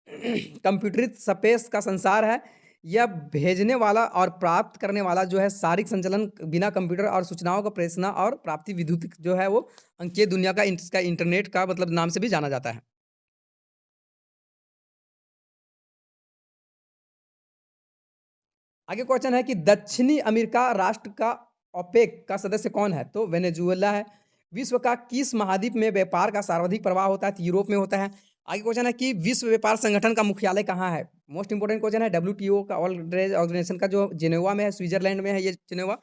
कंप्यूटरित स्पेस का संसार है। यह भेजने वाला और प्राप्त करने वाला जो है शारीरिक संचालन बिना कंप्यूटर और सूचनाओं का प्रेषणा और प्राप्ति विद्युत जो है वो अंकीय दुनिया का इसका इंटरनेट का मतलब नाम से भी जाना जाता है। आगे क्वेश्चन है कि दक्षिणी अमेरिका राष्ट्र का ओपेक का सदस्य कौन है? तो वेनेजुएला है। विश्व का किस महाद्वीप में व्यापार का सर्वाधिक प्रवाह होता है? तो यूरोप में होता है। आगे क्वेश्चन है कि विश्व व्यापार संगठन का मुख्यालय कहाँ है? मोस्ट इंपोर्टेंट क्वेश्चन है। डब्ल्यूटीओ का वर्ल्ड ट्रेड ऑर्गेनाइजेशन का जो जिनेवा में है, स्विट्जरलैंड में है ये जिनेवा।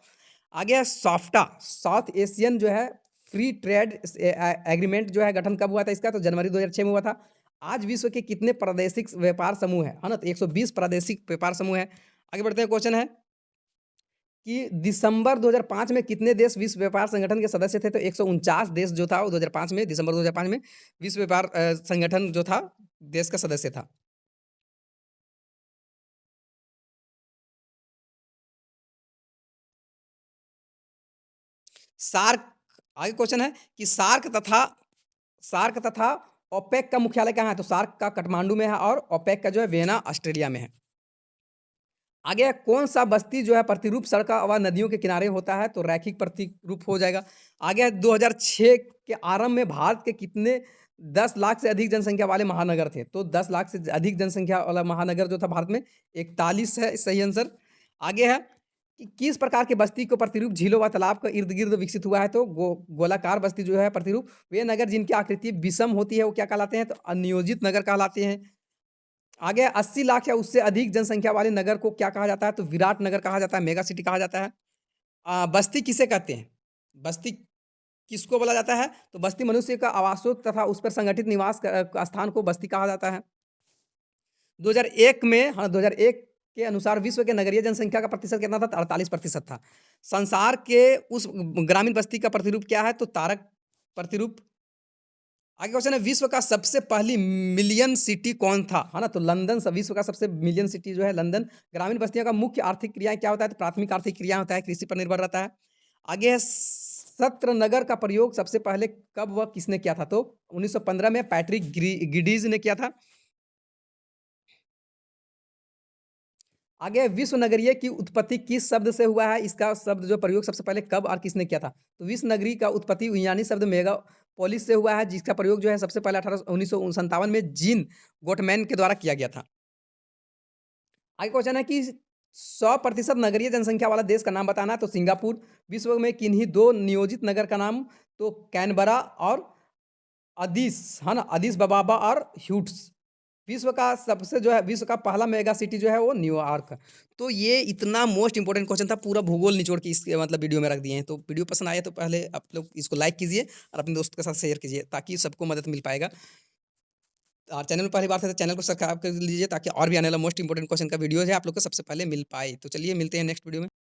आगे है सॉफ्टा, साउथ एशियन जो है फ्री ट्रेड एग्रीमेंट जो है गठन कब हुआ था इसका? तो जनवरी 2006 में हुआ था। आज विश्व के कितने प्रादेशिक व्यापार समूह है ना? तो 120 प्रादेशिक व्यापार समूह है। आगे बढ़ते हैं क्वेश्चन है कि दिसंबर 2005 में कितने देश विश्व व्यापार संगठन के सदस्य थे? तो 149 देश जो था वो 2005 में दिसंबर 2005 में विश्व व्यापार संगठन जो था देश का सदस्य था। सार्क आगे क्वेश्चन है कि सार्क तथा ओपेक का मुख्यालय कहाँ है? तो सार्क का काठमांडू में है और ओपेक का जो है वियना ऑस्ट्रेलिया में है। आगे कौन सा बस्ती जो है प्रतिरूप सड़क व नदियों के किनारे होता है? तो रैखिक प्रतिरूप हो जाएगा। आगे 2006 के आरंभ में भारत के कितने 10 लाख से अधिक जनसंख्या वाले महानगर थे? तो 10 लाख से अधिक जनसंख्या वाला महानगर जो था भारत में 41 है सही आंसर। आगे है कि किस प्रकार की बस्ती को प्रतिरूप झीलों व तालाब के इर्द गिर्द विकसित हुआ है? तो गोलाकार बस्ती जो है प्रतिरूप वे नगर जिनकी आकृति विषम होती है वो क्या कहलाते हैं? तो अनियोजित नगर कहलाते हैं। आगे 80 लाख या उससे अधिक जनसंख्या वाले नगर को क्या कहा जाता है? तो विराट नगर कहा जाता है, मेगा सिटी कहा जाता है। बस्ती किसे कहते हैं? बस्ती किसको बोला जाता है? तो बस्ती मनुष्य का आवासों तथा उस पर संगठित निवास का स्थान को बस्ती कहा जाता है। 2001 में 2001 के अनुसार विश्व के नगरीय जनसंख्या का प्रतिशत कितना था? तो 48% था। संसार के उस ग्रामीण बस्ती का प्रतिरूप क्या है? तो तारक प्रतिरूप। आगे क्वेश्चन है विश्व का सबसे पहली मिलियन सिटी कौन था? है ना? तो लंदन विश्व का सबसे मिलियन सिटी जो है लंदन। ग्रामीण बस्तियों का मुख्य आर्थिक क्रियाएँ क्या होता है? तो प्राथमिक आर्थिक क्रिया होता है, कृषि पर निर्भर रहता है। आगे है सत्र नगर का प्रयोग सबसे पहले कब व किसने किया था? तो 1915 में पैट्रिक गिडीज ने किया था। आगे विश्व नगरीय की उत्पत्ति किस शब्द से हुआ है? इसका शब्द जो प्रयोग सबसे पहले कब और किसने किया था? तो विश्व नगरी का उत्पत्ति यूनानी शब्द मेगापोलिस से हुआ है जिसका प्रयोग जो है सबसे पहले 1957 में जीन गोटमैन के द्वारा किया गया था। आगे क्वेश्चन है कि 100% नगरीय जनसंख्या वाला देश का नाम बताना है। तो सिंगापुर। विश्व में किन्हीं 2 नियोजित नगर का नाम? तो कैनबरा और अदीस, है ना? अदीस अबाबा और ह्यूट्स। विश्व का सबसे जो है विश्व का पहला मेगा सिटी जो है वो न्यूयॉर्क है। तो ये इतना मोस्ट इंपोर्टेंट क्वेश्चन था, पूरा भूगोल निचोड़ के इस मतलब वीडियो में रख दिए हैं। तो वीडियो पसंद आया तो पहले आप लोग इसको लाइक कीजिए और अपने दोस्त के साथ शेयर कीजिए ताकि सबको मदद मिल पाएगा। और चैनल में पहली बार थे तो चैनल को सब्सक्राइब कर लीजिए ताकि और भी आने वाला मोस्ट इंपोर्टेंट क्वेश्चन का वीडियो है आप लोग को सबसे पहले मिल पाए। तो चलिए मिलते हैं नेक्स्ट वीडियो में।